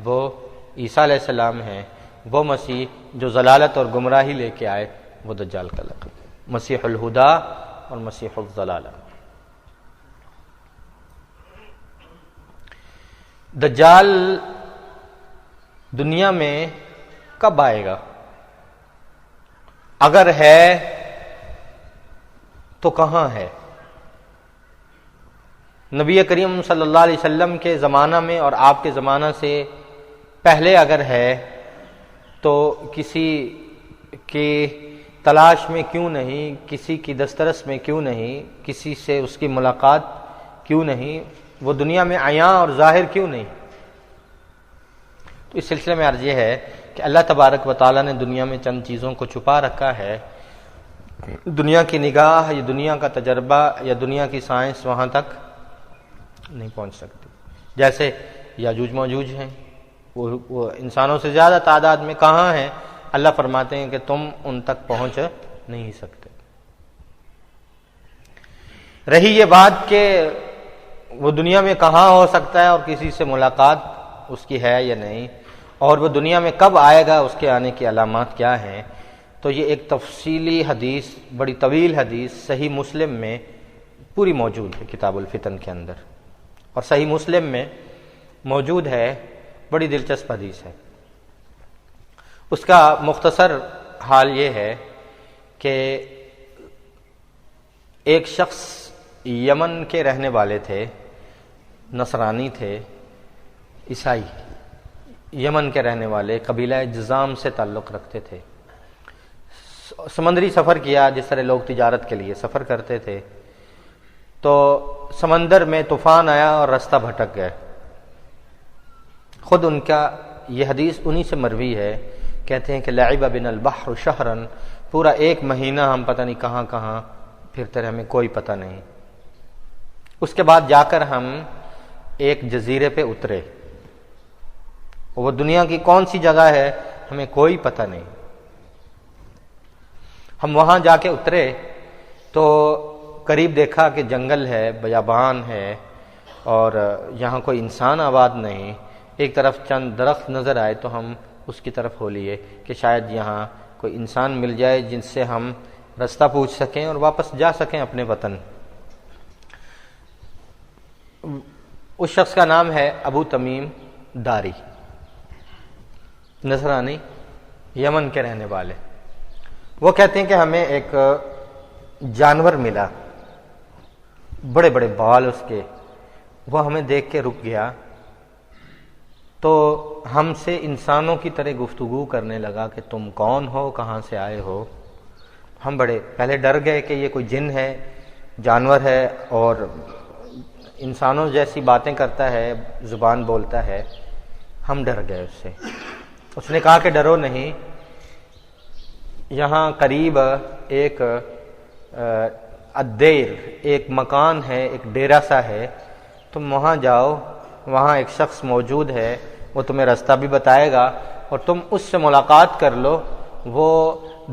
وہ عیسیٰ علیہ السلام ہیں، وہ مسیح جو ضلالت اور گمراہی لے کے آئے وہ دجال کا لقب، مسیح الہدا اور مسیح الضلالہ۔ دجال دنیا میں کب آئے گا؟ اگر ہے تو کہاں ہے؟ نبی کریم صلی اللہ علیہ وسلم کے زمانہ میں اور آپ کے زمانہ سے پہلے اگر ہے تو کسی کی تلاش میں کیوں نہیں، کسی کی دسترس میں کیوں نہیں، کسی سے اس کی ملاقات کیوں نہیں، وہ دنیا میں عیاں اور ظاہر کیوں نہیں؟ تو اس سلسلے میں عرض یہ ہے کہ اللہ تبارک و تعالیٰ نے دنیا میں چند چیزوں کو چھپا رکھا ہے، دنیا کی نگاہ یا دنیا کا تجربہ یا دنیا کی سائنس وہاں تک نہیں پہنچ سکتی۔ جیسے یاجوج موجوج ہیں، وہ انسانوں سے زیادہ تعداد میں کہاں ہیں، اللہ فرماتے ہیں کہ تم ان تک پہنچ نہیں سکتے۔ رہی یہ بات کہ وہ دنیا میں کہاں ہو سکتا ہے اور کسی سے ملاقات اس کی ہے یا نہیں، اور وہ دنیا میں کب آئے گا، اس کے آنے کی علامات کیا ہیں، تو یہ ایک تفصیلی حدیث، بڑی طویل حدیث صحیح مسلم میں پوری موجود ہے، کتاب الفتن کے اندر، اور صحیح مسلم میں موجود ہے، بڑی دلچسپ حدیث ہے۔ اس کا مختصر حال یہ ہے کہ ایک شخص یمن کے رہنے والے تھے، نصرانی تھے، عیسائی، یمن کے رہنے والے، قبیلہ جذام سے تعلق رکھتے تھے۔ سمندری سفر کیا، جس طرح لوگ تجارت کے لیے سفر کرتے تھے، تو سمندر میں طوفان آیا اور رستہ بھٹک گئے۔ خود ان کا یہ حدیث انہی سے مروی ہے، کہتے ہیں کہ لعب بنا البحر شہرا، پورا ایک مہینہ ہم پتہ نہیں کہاں کہاں پھرتے رہے، ہمیں کوئی پتہ نہیں۔ اس کے بعد جا کر ہم ایک جزیرے پہ اترے، وہ دنیا کی کون سی جگہ ہے ہمیں کوئی پتہ نہیں۔ ہم وہاں جا کے اترے تو قریب دیکھا کہ جنگل ہے، بیابان ہے، اور یہاں کوئی انسان آباد نہیں۔ ایک طرف چند درخت نظر آئے تو ہم اس کی طرف ہو لیے کہ شاید یہاں کوئی انسان مل جائے جن سے ہم رستہ پوچھ سکیں اور واپس جا سکیں اپنے وطن۔ اس شخص کا نام ہے ابو تمیم داری، نصرانی، یمن کے رہنے والے۔ وہ کہتے ہیں کہ ہمیں ایک جانور ملا، بڑے بڑے بال اس کے، وہ ہمیں دیکھ کے رک گیا، تو ہم سے انسانوں کی طرح گفتگو کرنے لگا کہ تم کون ہو، کہاں سے آئے ہو۔ ہم بڑے پہلے ڈر گئے کہ یہ کوئی جن ہے، جانور ہے، اور انسانوں جیسی باتیں کرتا ہے، زبان بولتا ہے۔ ہم ڈر گئے اس سے۔ اس نے کہا کہ ڈرو نہیں، یہاں قریب ایک الدیر، ایک مکان ہے، ایک ڈیرا سا ہے، تم وہاں جاؤ، وہاں ایک شخص موجود ہے، وہ تمہیں راستہ بھی بتائے گا، اور تم اس سے ملاقات کر لو، وہ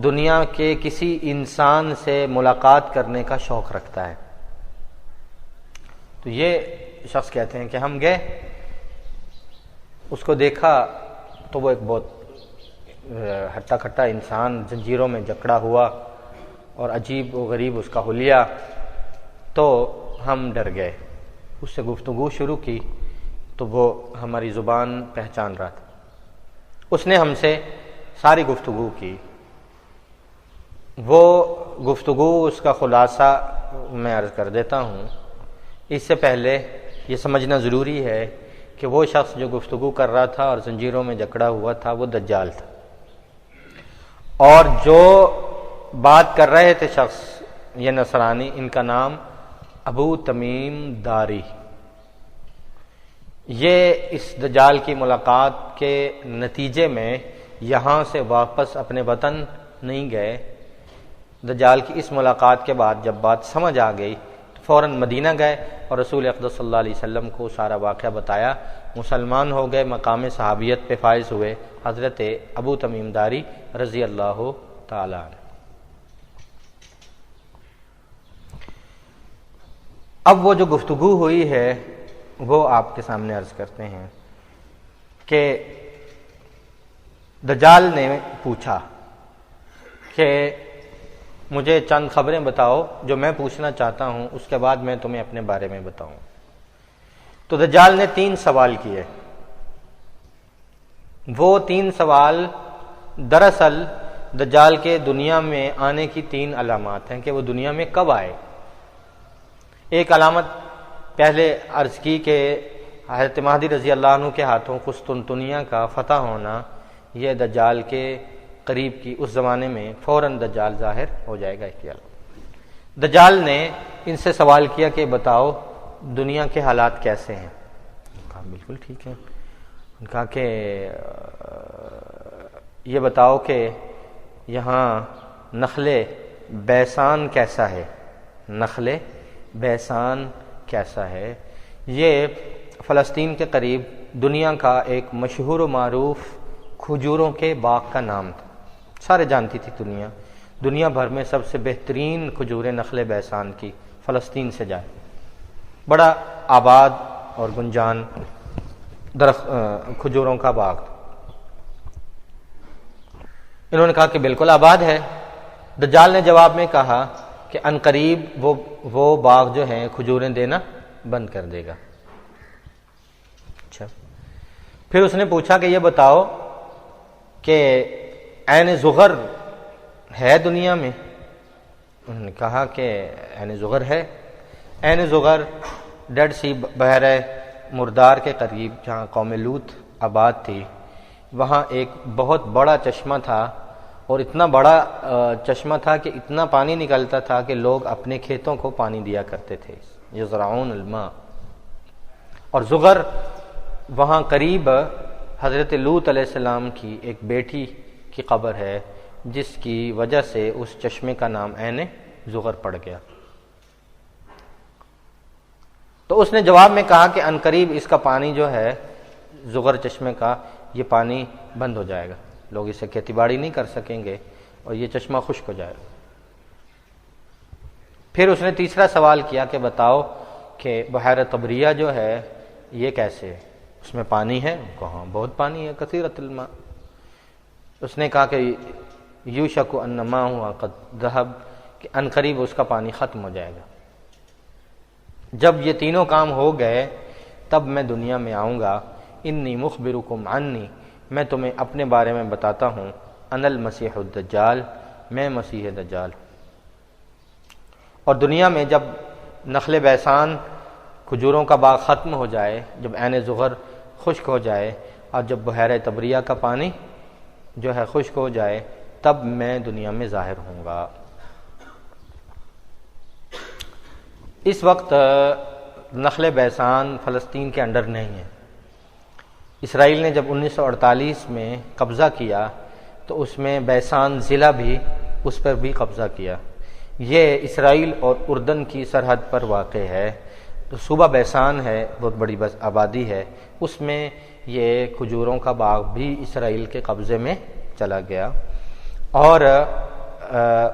دنیا کے کسی انسان سے ملاقات کرنے کا شوق رکھتا ہے۔ تو یہ شخص کہتے ہیں کہ ہم گئے، اس کو دیکھا تو وہ ایک بہت ہٹا کھٹا انسان، زنجیروں میں جکڑا ہوا، اور عجیب و غریب اس کا حلیہ، تو ہم ڈر گئے۔ اس سے گفتگو شروع کی تو وہ ہماری زبان پہچان رہا تھا۔ اس نے ہم سے ساری گفتگو کی۔ وہ گفتگو، اس کا خلاصہ میں عرض کر دیتا ہوں۔ اس سے پہلے یہ سمجھنا ضروری ہے کہ وہ شخص جو گفتگو کر رہا تھا اور زنجیروں میں جکڑا ہوا تھا، وہ دجال تھا، اور جو بات کر رہے تھے شخص، یہ نصرانی، ان کا نام ابو تمیم داری۔ یہ اس دجال کی ملاقات کے نتیجے میں یہاں سے واپس اپنے وطن نہیں گئے۔ دجال کی اس ملاقات کے بعد جب بات سمجھ آ گئی تو فوراً مدینہ گئے اور رسول اقدس صلی اللہ علیہ وسلم کو سارا واقعہ بتایا، مسلمان ہو گئے، مقام صحابیت پہ فائز ہوئے، حضرت ابو تمیم داری رضی اللہ تعالی عنہ۔ اب وہ جو گفتگو ہوئی ہے وہ آپ کے سامنے عرض کرتے ہیں کہ دجال نے پوچھا کہ مجھے چند خبریں بتاؤ جو میں پوچھنا چاہتا ہوں، اس کے بعد میں تمہیں اپنے بارے میں بتاؤں۔ تو دجال نے 3 سوال کیے۔ وہ 3 سوال دراصل دجال کے دنیا میں آنے کی 3 علامات ہیں کہ وہ دنیا میں کب آئے۔ ایک علامت پہلے عرض کی کہ حضرت مہدی رضی اللہ عنہ کے ہاتھوں قسطنطنیہ کا فتح ہونا، یہ دجال کے قریب کی اس زمانے میں فوراً دجال ظاہر ہو جائے گا۔ دجال نے ان سے سوال کیا کہ بتاؤ دنیا کے حالات کیسے ہیں۔ کہا بالکل ٹھیک ہے۔ کہا کہ یہ بتاؤ کہ یہاں نخل بیسان کیسا ہے، نخل بیسان کیسا ہے۔ یہ فلسطین کے قریب دنیا کا ایک مشہور و معروف کھجوروں کے باغ کا نام تھا، سارے جانتی تھی دنیا بھر میں سب سے بہترین کھجوریں نخل بیسان کی فلسطین سے جائے، بڑا آباد اور گنجان درخت کھجوروں کا باغ۔ انہوں نے کہا کہ بالکل آباد ہے۔ دجال نے جواب میں کہا کہ عنقریب وہ باغ جو ہیں کھجوریں دینا بند کر دے گا۔ اچھا، پھر اس نے پوچھا کہ یہ بتاؤ کہ عین زغر ہے دنیا میں؟ انہوں نے کہا کہ عین زغر ہے۔ عین زغر ڈیڈ سی بحر مردار کے قریب جہاں قوم لوط آباد تھی، وہاں ایک بہت بڑا چشمہ تھا، اور اتنا بڑا چشمہ تھا کہ اتنا پانی نکلتا تھا کہ لوگ اپنے کھیتوں کو پانی دیا کرتے تھے، یزرعون الماء۔ اور زغر وہاں قریب حضرت لوط علیہ السلام کی ایک بیٹی کی قبر ہے، جس کی وجہ سے اس چشمے کا نام عین زغر پڑ گیا۔ تو اس نے جواب میں کہا کہ عنقریب اس کا پانی جو ہے زغر چشمے کا، یہ پانی بند ہو جائے گا، لوگ اسے کھیتی باڑی نہیں کر سکیں گے اور یہ چشمہ خشک ہو جائے گا۔ پھر اس نے تیسرا سوال کیا کہ بتاؤ کہ بحیرہ طبریہ جو ہے یہ کیسے ہے، اس میں پانی ہے؟ کہاں بہت پانی ہے، کثیرۃ الماء۔ اس نے کہا کہ یوشک ان ماؤہ قد ذہب، کہ عنقریب اس کا پانی ختم ہو جائے گا۔ جب یہ تینوں کام ہو گئے تب میں دنیا میں آؤں گا، انی مخبرکم عنی، میں تمہیں اپنے بارے میں بتاتا ہوں، انا المسیح الدجال، میں مسیح دجال۔ اور دنیا میں جب نخل بیسان کھجوروں کا باغ ختم ہو جائے، جب عین زغر خشک ہو جائے، اور جب بحیرہ طبریہ کا پانی جو ہے خشک ہو جائے، تب میں دنیا میں ظاہر ہوں گا۔ اس وقت نخل بیسان فلسطین کے انڈر نہیں ہے۔ اسرائیل نے جب 1948 میں قبضہ کیا تو اس میں بیسان ضلع بھی، اس پر بھی قبضہ کیا۔ یہ اسرائیل اور اردن کی سرحد پر واقع ہے۔ تو صوبہ بیسان ہے، بہت بڑی آبادی ہے، اس میں یہ کھجوروں کا باغ بھی اسرائیل کے قبضے میں چلا گیا، اور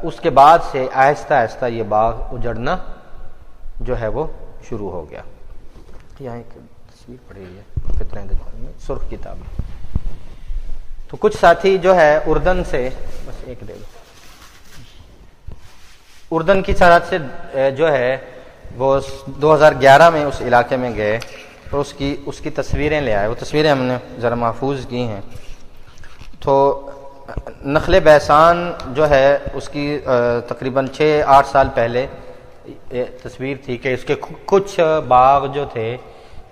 اس کے بعد سے آہستہ آہستہ یہ باغ اجڑنا جو ہے وہ شروع ہو گیا۔ یہاں ایک تصویر پڑی ہوئی ہے فتنہ دجال میں، سرخ کتاب میں۔ تو کچھ ساتھی جو ہے اردن سے، بس ایک دے دو، اردن کی سرحد سے جو ہے وہ 2011 میں اس علاقے میں گئے تو اس کی تصویریں لے آئے۔ وہ تصویریں ہم نے ذرا محفوظ کی ہیں۔ تو نخل بیسان جو ہے اس کی تقریباً 6-8 سال پہلے تصویر تھی کہ اس کے کچھ باغ جو تھے،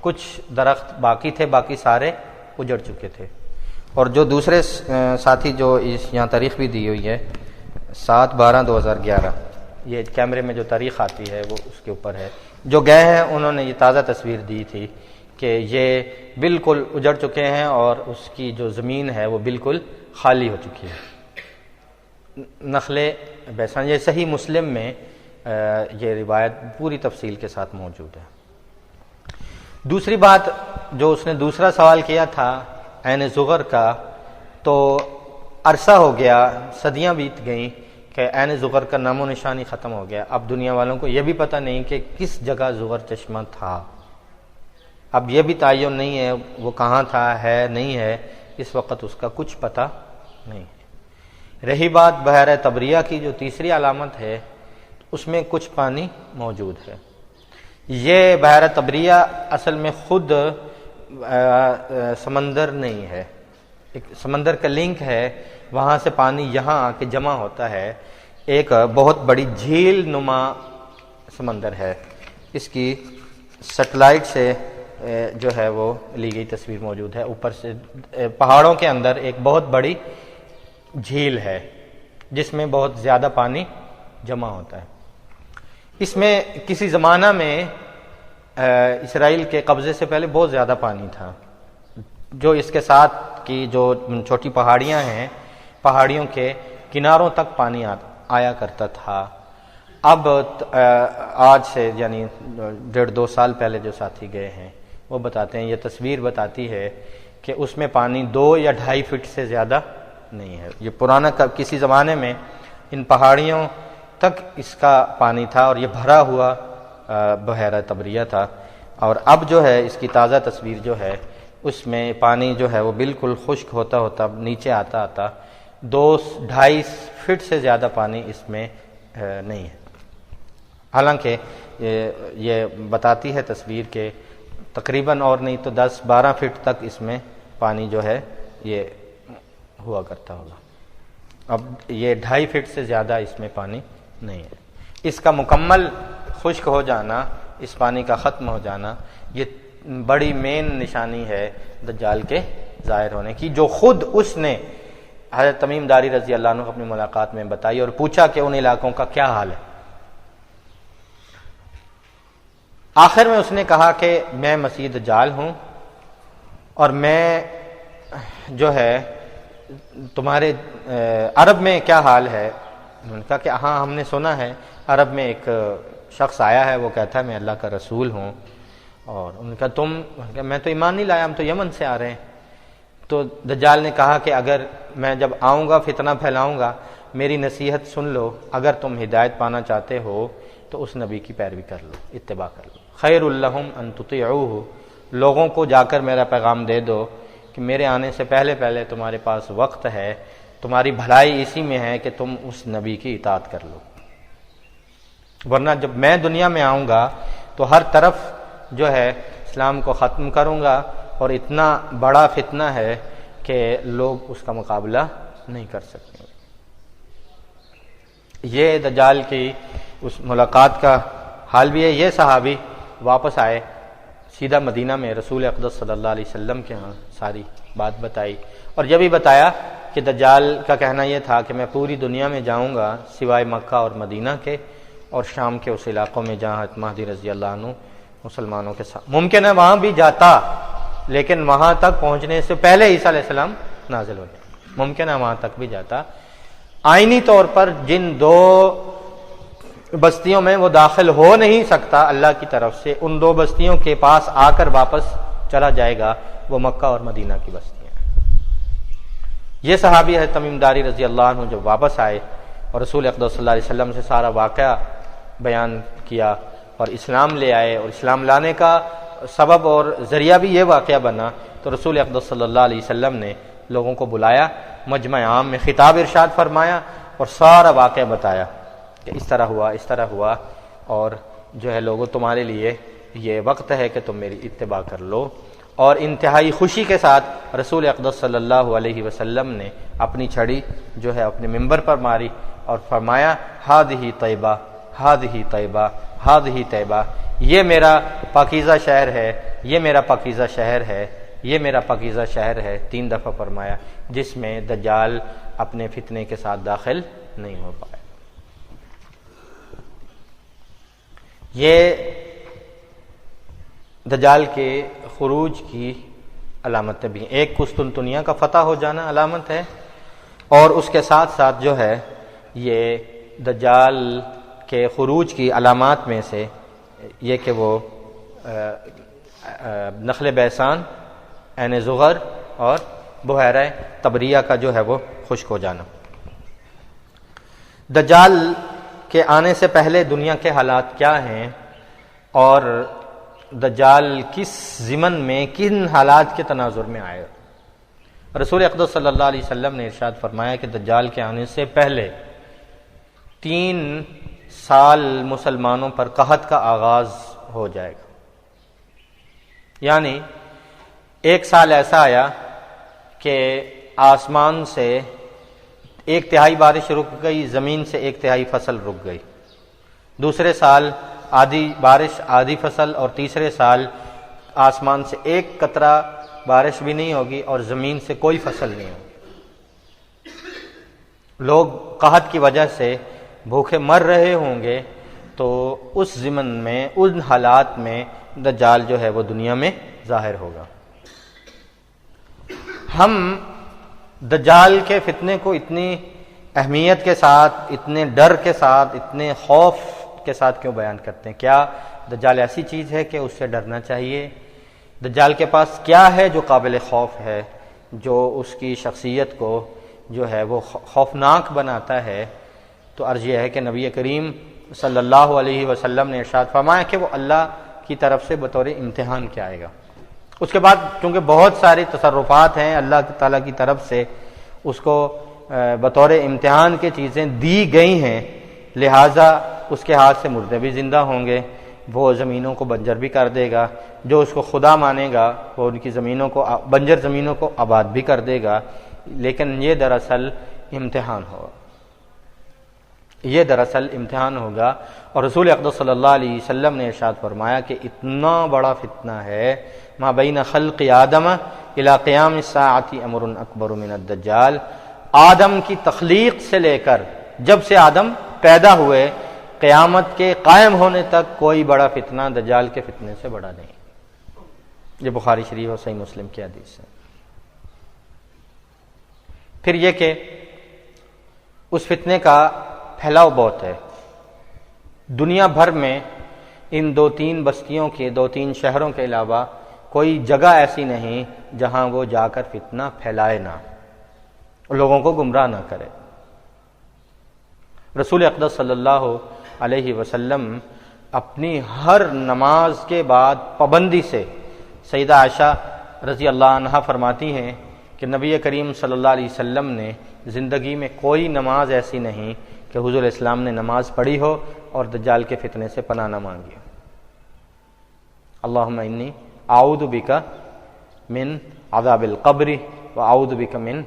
کچھ درخت باقی تھے، باقی سارے اجڑ چکے تھے۔ اور جو دوسرے ساتھی جو یہاں تاریخ بھی دی ہوئی ہے 7/12/2011، یہ کیمرے میں جو تاریخ آتی ہے وہ اس کے اوپر ہے، جو گئے ہیں انہوں نے یہ تازہ تصویر دی تھی کہ یہ بالکل اجڑ چکے ہیں اور اس کی جو زمین ہے وہ بالکل خالی ہو چکی ہے۔ نخل بیسان، یہ صحیح مسلم میں یہ روایت پوری تفصیل کے ساتھ موجود ہے۔ دوسری بات جو اس نے دوسرا سوال کیا تھا عین زغر کا، تو عرصہ ہو گیا، صدیاں بیت گئیں کہ عین زغر کا نام و نشانی ختم ہو گیا۔ اب دنیا والوں کو یہ بھی پتہ نہیں کہ کس جگہ زغر چشمہ تھا، اب یہ بھی تعین نہیں ہے وہ کہاں تھا، ہے نہیں ہے، اس وقت اس کا کچھ پتہ نہیں ہے۔ رہی بات بحیرہ طبریہ کی، جو تیسری علامت ہے، اس میں کچھ پانی موجود ہے۔ یہ بحیرہ طبریہ اصل میں خود سمندر نہیں ہے، ایک سمندر کا لنک ہے، وہاں سے پانی یہاں آ کے جمع ہوتا ہے، ایک بہت بڑی جھیل نما سمندر ہے۔ اس کی سیٹلائٹ سے جو ہے وہ لی گئی تصویر موجود ہے، اوپر سے پہاڑوں کے اندر ایک بہت بڑی جھیل ہے جس میں بہت زیادہ پانی جمع ہوتا ہے۔ اس میں کسی زمانہ میں اسرائیل کے قبضے سے پہلے بہت زیادہ پانی تھا، جو اس کے ساتھ کی جو چھوٹی پہاڑیاں ہیں، پہاڑیوں کے کناروں تک پانی آیا کرتا تھا۔ اب آج سے یعنی 1.5-2 سال پہلے جو ساتھی گئے ہیں وہ بتاتے ہیں، یہ تصویر بتاتی ہے کہ اس میں پانی 2 یا 2.5 فٹ سے زیادہ نہیں ہے۔ یہ پرانا کسی زمانے میں ان پہاڑیوں تک اس کا پانی تھا اور یہ بھرا ہوا بحیرہ طبریہ تھا، اور اب جو ہے اس کی تازہ تصویر جو ہے اس میں پانی جو ہے وہ بالکل خشک ہوتا ہوتا نیچے آتا آتا 2-2.5 فٹ سے زیادہ پانی اس میں نہیں ہے۔ حالانکہ یہ بتاتی ہے تصویر کہ تقریباً اور نہیں تو 10-12 فٹ تک اس میں پانی جو ہے یہ ہوا کرتا ہوگا۔ اب یہ 2.5 فٹ سے زیادہ اس میں پانی نہیں ہے۔ اس کا مکمل خشک ہو جانا، اس پانی کا ختم ہو جانا، یہ بڑی مین نشانی ہے دجال کے ظاہر ہونے کی، جو خود اس نے حضرت تمیم داری رضی اللہ عنہ کو اپنی ملاقات میں بتائی اور پوچھا کہ ان علاقوں کا کیا حال ہے۔ آخر میں اس نے کہا کہ میں مسیح دجال ہوں اور میں جو ہے تمہارے عرب میں کیا حال ہے؟ انہوں نے کہا کہ ہاں ہم نے سنا ہے عرب میں ایک شخص آیا ہے، وہ کہتا ہے میں اللہ کا رسول ہوں، اور انہوں نے کہا میں تو ایمان نہیں لایا، ہم تو یمن سے آ رہے ہیں۔ تو دجال نے کہا کہ اگر میں جب آؤں گا فتنہ پھیلاؤں گا، میری نصیحت سن لو، اگر تم ہدایت پانا چاہتے ہو تو اس نبی کی پیروی کر لو، اتباع کر لو۔ خیر الہم ان تطیعوہ، لوگوں کو جا کر میرا پیغام دے دو کہ میرے آنے سے پہلے پہلے تمہارے پاس وقت ہے، تمہاری بھلائی اسی میں ہے کہ تم اس نبی کی اطاعت کر لو، ورنہ جب میں دنیا میں آؤں گا تو ہر طرف جو ہے اسلام کو ختم کروں گا، اور اتنا بڑا فتنہ ہے کہ لوگ اس کا مقابلہ نہیں کر سکتے۔ یہ دجال کی اس ملاقات کا حال بھی ہے۔ یہ صحابی واپس آئے، سیدھا مدینہ میں رسول اقدس صلی اللہ علیہ وسلم کے ہاں ساری بات بتائی، اور یہ بھی بتایا کہ دجال کا کہنا یہ تھا کہ میں پوری دنیا میں جاؤں گا سوائے مکہ اور مدینہ کے اور شام کے اس علاقوں میں جہاں حضرت مہدی رضی اللہ عنہ مسلمانوں کے ساتھ، ممکن ہے وہاں بھی جاتا لیکن وہاں تک پہنچنے سے پہلے عیسیٰ علیہ السلام نازل ہو جائے، ممکن ہے وہاں تک بھی جاتا۔ آئینی طور پر جن 2 بستیوں میں وہ داخل ہو نہیں سکتا اللہ کی طرف سے، ان 2 بستیوں کے پاس آ کر واپس چلا جائے گا، وہ مکہ اور مدینہ کی بستیاں ہیں۔ یہ صحابی ہے تمیم داری رضی اللہ عنہ جب واپس آئے اور رسول اقدس صلی اللہ علیہ وسلم سے سارا واقعہ بیان کیا اور اسلام لے آئے، اور اسلام لانے کا سبب اور ذریعہ بھی یہ واقعہ بنا، تو رسول اقدس صلی اللہ علیہ وسلم نے لوگوں کو بلایا، مجمع عام میں خطاب ارشاد فرمایا اور سارا واقعہ بتایا کہ اس طرح ہوا، اور جو ہے لوگوں تمہارے لیے یہ وقت ہے کہ تم میری اتباع کر لو۔ اور انتہائی خوشی کے ساتھ رسول اقدس صلی اللہ علیہ وسلم نے اپنی چھڑی جو ہے اپنے ممبر پر ماری اور فرمایا ہذہ طیبہ، ہذہ طیبہ، ہذہ طیبہ، یہ میرا پاکیزہ شہر ہے، یہ میرا پاکیزہ شہر ہے، یہ میرا پاکیزہ شہر ہے، 3 دفعہ فرمایا، جس میں دجال اپنے فتنے کے ساتھ داخل نہیں ہو پائے۔ یہ دجال کے خروج کی علامتیں بھی ہیں۔ ایک قسطنطنیہ کا فتح ہو جانا علامت ہے، اور اس کے ساتھ ساتھ جو ہے یہ دجال کے خروج کی علامات میں سے یہ کہ وہ نخل بیسان، عین زغر اور بحیرہ طبریہ کا جو ہے وہ خشک ہو جانا۔ دجال کے آنے سے پہلے دنیا کے حالات کیا ہیں، اور دجال کس ضمن میں کن حالات کے تناظر میں آئے؟ رسول اقدس صلی اللہ علیہ وسلم نے ارشاد فرمایا کہ دجال کے آنے سے پہلے 3 سال مسلمانوں پر قحط کا آغاز ہو جائے گا، یعنی 1 سال ایسا آیا کہ آسمان سے 1/3 بارش رک گئی، زمین سے 1/3 فصل رک گئی، دوسرے سال آدھی بارش آدھی فصل، اور تیسرے سال آسمان سے 1 قطرہ بارش بھی نہیں ہوگی اور زمین سے کوئی فصل نہیں ہوگی۔ لوگ قحط کی وجہ سے بھوکے مر رہے ہوں گے، تو اس ضمن میں ان حالات میں دجال جو ہے وہ دنیا میں ظاہر ہوگا۔ ہم دجال کے فتنے کو اتنی اہمیت کے ساتھ، اتنے ڈر کے ساتھ، اتنے خوف کے ساتھ کیوں بیان کرتے ہیں؟ کیا دجال ایسی چیز ہے کہ اس سے ڈرنا چاہیے؟ دجال کے پاس کیا ہے جو قابل خوف ہے، جو اس کی شخصیت کو جو ہے وہ خوفناک بناتا ہے؟ تو عرض یہ ہے کہ نبی کریم صلی اللہ علیہ وسلم نے ارشاد فرمایا کہ وہ اللہ کی طرف سے بطور امتحان کے آئے گا۔ اس کے بعد چونکہ بہت سارے تصرفات ہیں اللہ تعالیٰ کی طرف سے اس کو بطور امتحان کے چیزیں دی گئی ہیں، لہٰذا اس کے ہاتھ سے مردے بھی زندہ ہوں گے، وہ زمینوں کو بنجر بھی کر دے گا، جو اس کو خدا مانے گا وہ ان کی زمینوں کو بنجر زمینوں کو آباد بھی کر دے گا، لیکن یہ دراصل امتحان ہوگا، یہ دراصل امتحان ہوگا۔ اور رسول اقدس صلی اللہ علیہ وسلم نے ارشاد فرمایا کہ اتنا بڑا فتنہ ہے، ما بین خلق آدم الی قیام الساعۃ امر اکبر من الدجال، آدم کی تخلیق سے لے کر جب سے آدم پیدا ہوئے قیامت کے قائم ہونے تک کوئی بڑا فتنہ دجال کے فتنے سے بڑا نہیں۔ یہ بخاری شریف اور صحیح مسلم کی حدیث ہے۔ پھر یہ کہ اس فتنے کا پھیلاؤ بہت ہے، دنیا بھر میں ان 2-3 بستیوں کے 2-3 شہروں کے علاوہ کوئی جگہ ایسی نہیں جہاں وہ جا کر فتنہ پھیلائے نہ، لوگوں کو گمراہ نہ کرے۔ رسول اقدس صلی اللہ علیہ وسلم اپنی ہر نماز کے بعد پابندی سے، سیدہ عائشہ رضی اللہ عنہا فرماتی ہیں کہ نبی کریم صلی اللہ علیہ وسلم نے زندگی میں کوئی نماز ایسی نہیں کہ حضور اسلام نے نماز پڑھی ہو اور دجال کے فتنے سے پناہ نہ مانگی۔ اللہم انی اعوذ بک من عذاب القبر واعوذ بک من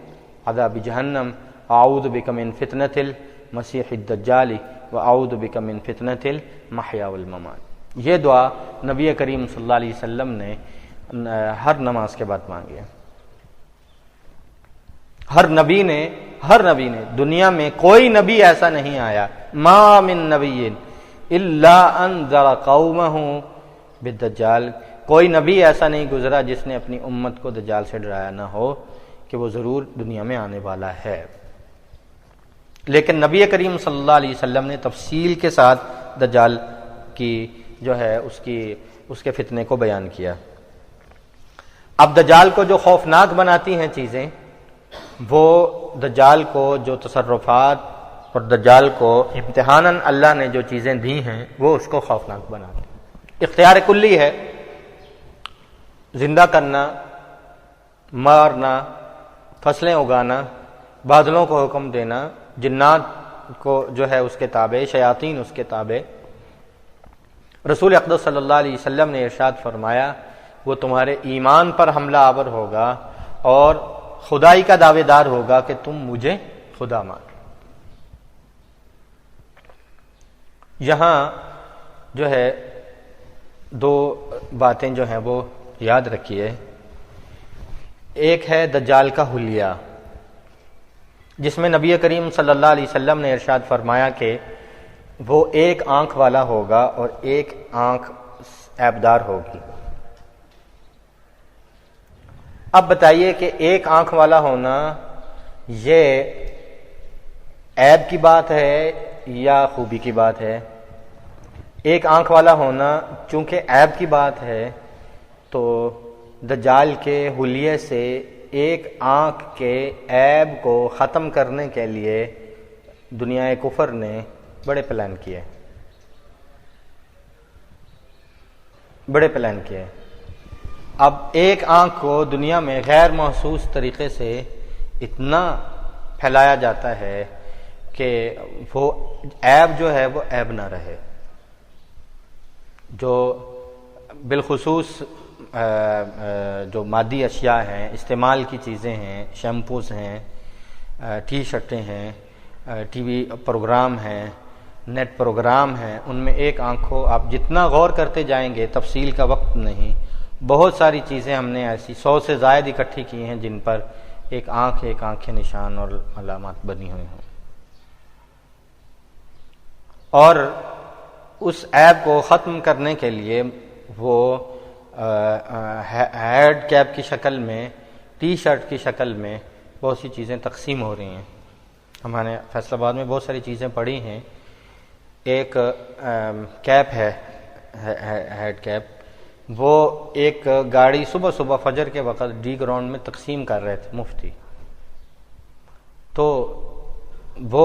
عذاب جہنم واعوذ بک من فتنۃ المسیح الدجال واعوذ بک من فتنۃ المحیا والممات۔ یہ دعا نبی کریم صلی اللہ علیہ وسلم نے ہر نماز کے بعد مانگی ہے۔ ہر نبی نے دنیا میں کوئی نبی ایسا نہیں آیا، ما من نبی الا انذر قومہ بالدجال، کوئی نبی ایسا نہیں گزرا جس نے اپنی امت کو دجال سے ڈرایا نہ ہو کہ وہ ضرور دنیا میں آنے والا ہے۔ لیکن نبی کریم صلی اللہ علیہ وسلم نے تفصیل کے ساتھ دجال کی جو ہے اس کے فتنے کو بیان کیا۔ اب دجال کو جو خوفناک بناتی ہیں چیزیں، وہ دجال کو جو تصرفات اور دجال کو امتحاناً اللہ نے جو چیزیں دی ہیں وہ اس کو خوفناک بناتی ہیں۔ اختیار کلی ہے، زندہ کرنا، مارنا، فصلیں اگانا، بادلوں کو حکم دینا، جنات کو جو ہے اس کے تابع، شیاطین اس کے تابع۔ رسول اقدس صلی اللہ علیہ وسلم نے ارشاد فرمایا وہ تمہارے ایمان پر حملہ آور ہوگا اور خدائی کا دعوے دار ہوگا کہ تم مجھے خدا مانو۔ یہاں جو ہے 2 باتیں جو ہیں وہ یاد رکھیے۔ ایک ہے دجال کا حلیہ، جس میں نبی کریم صلی اللہ علیہ وسلم نے ارشاد فرمایا کہ وہ ایک آنکھ والا ہوگا اور ایک آنکھ عیبدار ہوگی۔ اب بتائیے کہ ایک آنکھ والا ہونا یہ عیب کی بات ہے یا خوبی کی بات ہے؟ ایک آنکھ والا ہونا چونکہ عیب کی بات ہے تو دجال کے حلیے سے ایک آنکھ کے عیب کو ختم کرنے کے لیے دنیا کفر نے بڑے پلان کیے، اب ایک آنکھ کو دنیا میں غیر محسوس طریقے سے اتنا پھیلایا جاتا ہے کہ وہ عیب جو ہے وہ عیب نہ رہے۔ جو بالخصوص جو مادی اشیاء ہیں، استعمال کی چیزیں ہیں، شیمپوز ہیں، ٹی شرٹیں ہیں، ٹی وی پروگرام ہیں، نیٹ پروگرام ہیں، ان میں ایک آنکھ کو آپ جتنا غور کرتے جائیں گے، تفصیل کا وقت نہیں، بہت ساری چیزیں ہم نے ایسی 100 سے زائد اکٹھی کی ہیں جن پر ایک آنکھ کے نشان اور علامات بنی ہوئی ہوں۔ اور اس عیب کو ختم کرنے کے لیے وہ ہیڈ کیپ کی شکل میں، ٹی شرٹ کی شکل میں بہت سی چیزیں تقسیم ہو رہی ہیں۔ ہمارے فیصل آباد میں بہت ساری چیزیں پڑی ہیں۔ ایک کیپ ہے، ہیڈ کیپ، وہ ایک گاڑی صبح فجر کے وقت ڈی گراؤنڈ میں تقسیم کر رہے تھے مفتی، تو وہ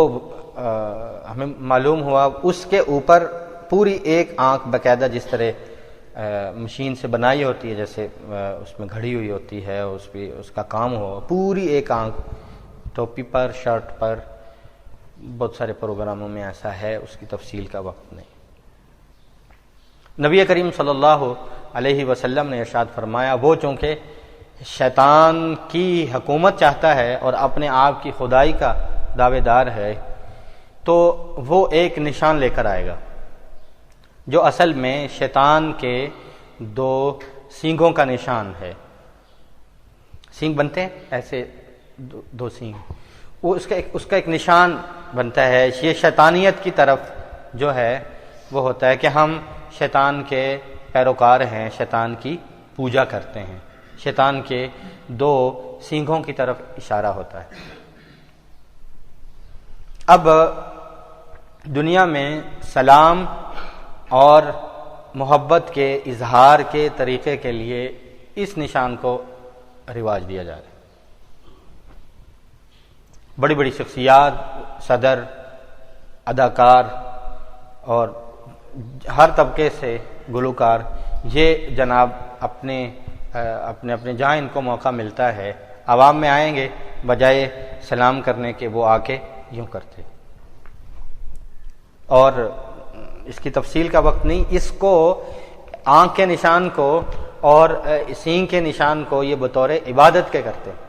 ہمیں معلوم ہوا اس کے اوپر پوری ایک آنکھ باقاعدہ جس طرح مشین سے بنائی ہوتی ہے، جیسے اس میں گھڑی ہوئی ہوتی ہے، اس کا کام ہو، پوری ایک آنکھ ٹوپی پر، شرٹ پر، بہت سارے پروگراموں میں ایسا ہے، اس کی تفصیل کا وقت نہیں۔ نبی کریم صلی اللہ علیہ وسلم نے ارشاد فرمایا، وہ چونکہ شیطان کی حکومت چاہتا ہے اور اپنے آپ کی خدائی کا دعوے دار ہے، تو وہ ایک نشان لے کر آئے گا جو اصل میں شیطان کے دو سینگوں کا نشان ہے۔ سینگ بنتے ہیں ایسے دو سینگ، وہ اس کا ایک نشان بنتا ہے۔ یہ شیطانیت کی طرف جو ہے وہ ہوتا ہے کہ ہم شیطان کے پیروکار ہیں، شیطان کی پوجا کرتے ہیں، شیطان کے دو سینگوں کی طرف اشارہ ہوتا ہے۔ اب دنیا میں سلام اور محبت کے اظہار کے طریقے کے لیے اس نشان کو رواج دیا جا رہا ہے۔ بڑی بڑی شخصیات، صدر، اداکار اور ہر طبقے سے گلوکار، یہ جناب اپنے جہاں ان کو موقع ملتا ہے عوام میں آئیں گے، بجائے سلام کرنے کے وہ آ کے یوں کرتے۔ اور اس کی تفصیل کا وقت نہیں، اس کو آنکھ کے نشان کو اور سینگ کے نشان کو یہ بطور عبادت کے کرتے ہیں۔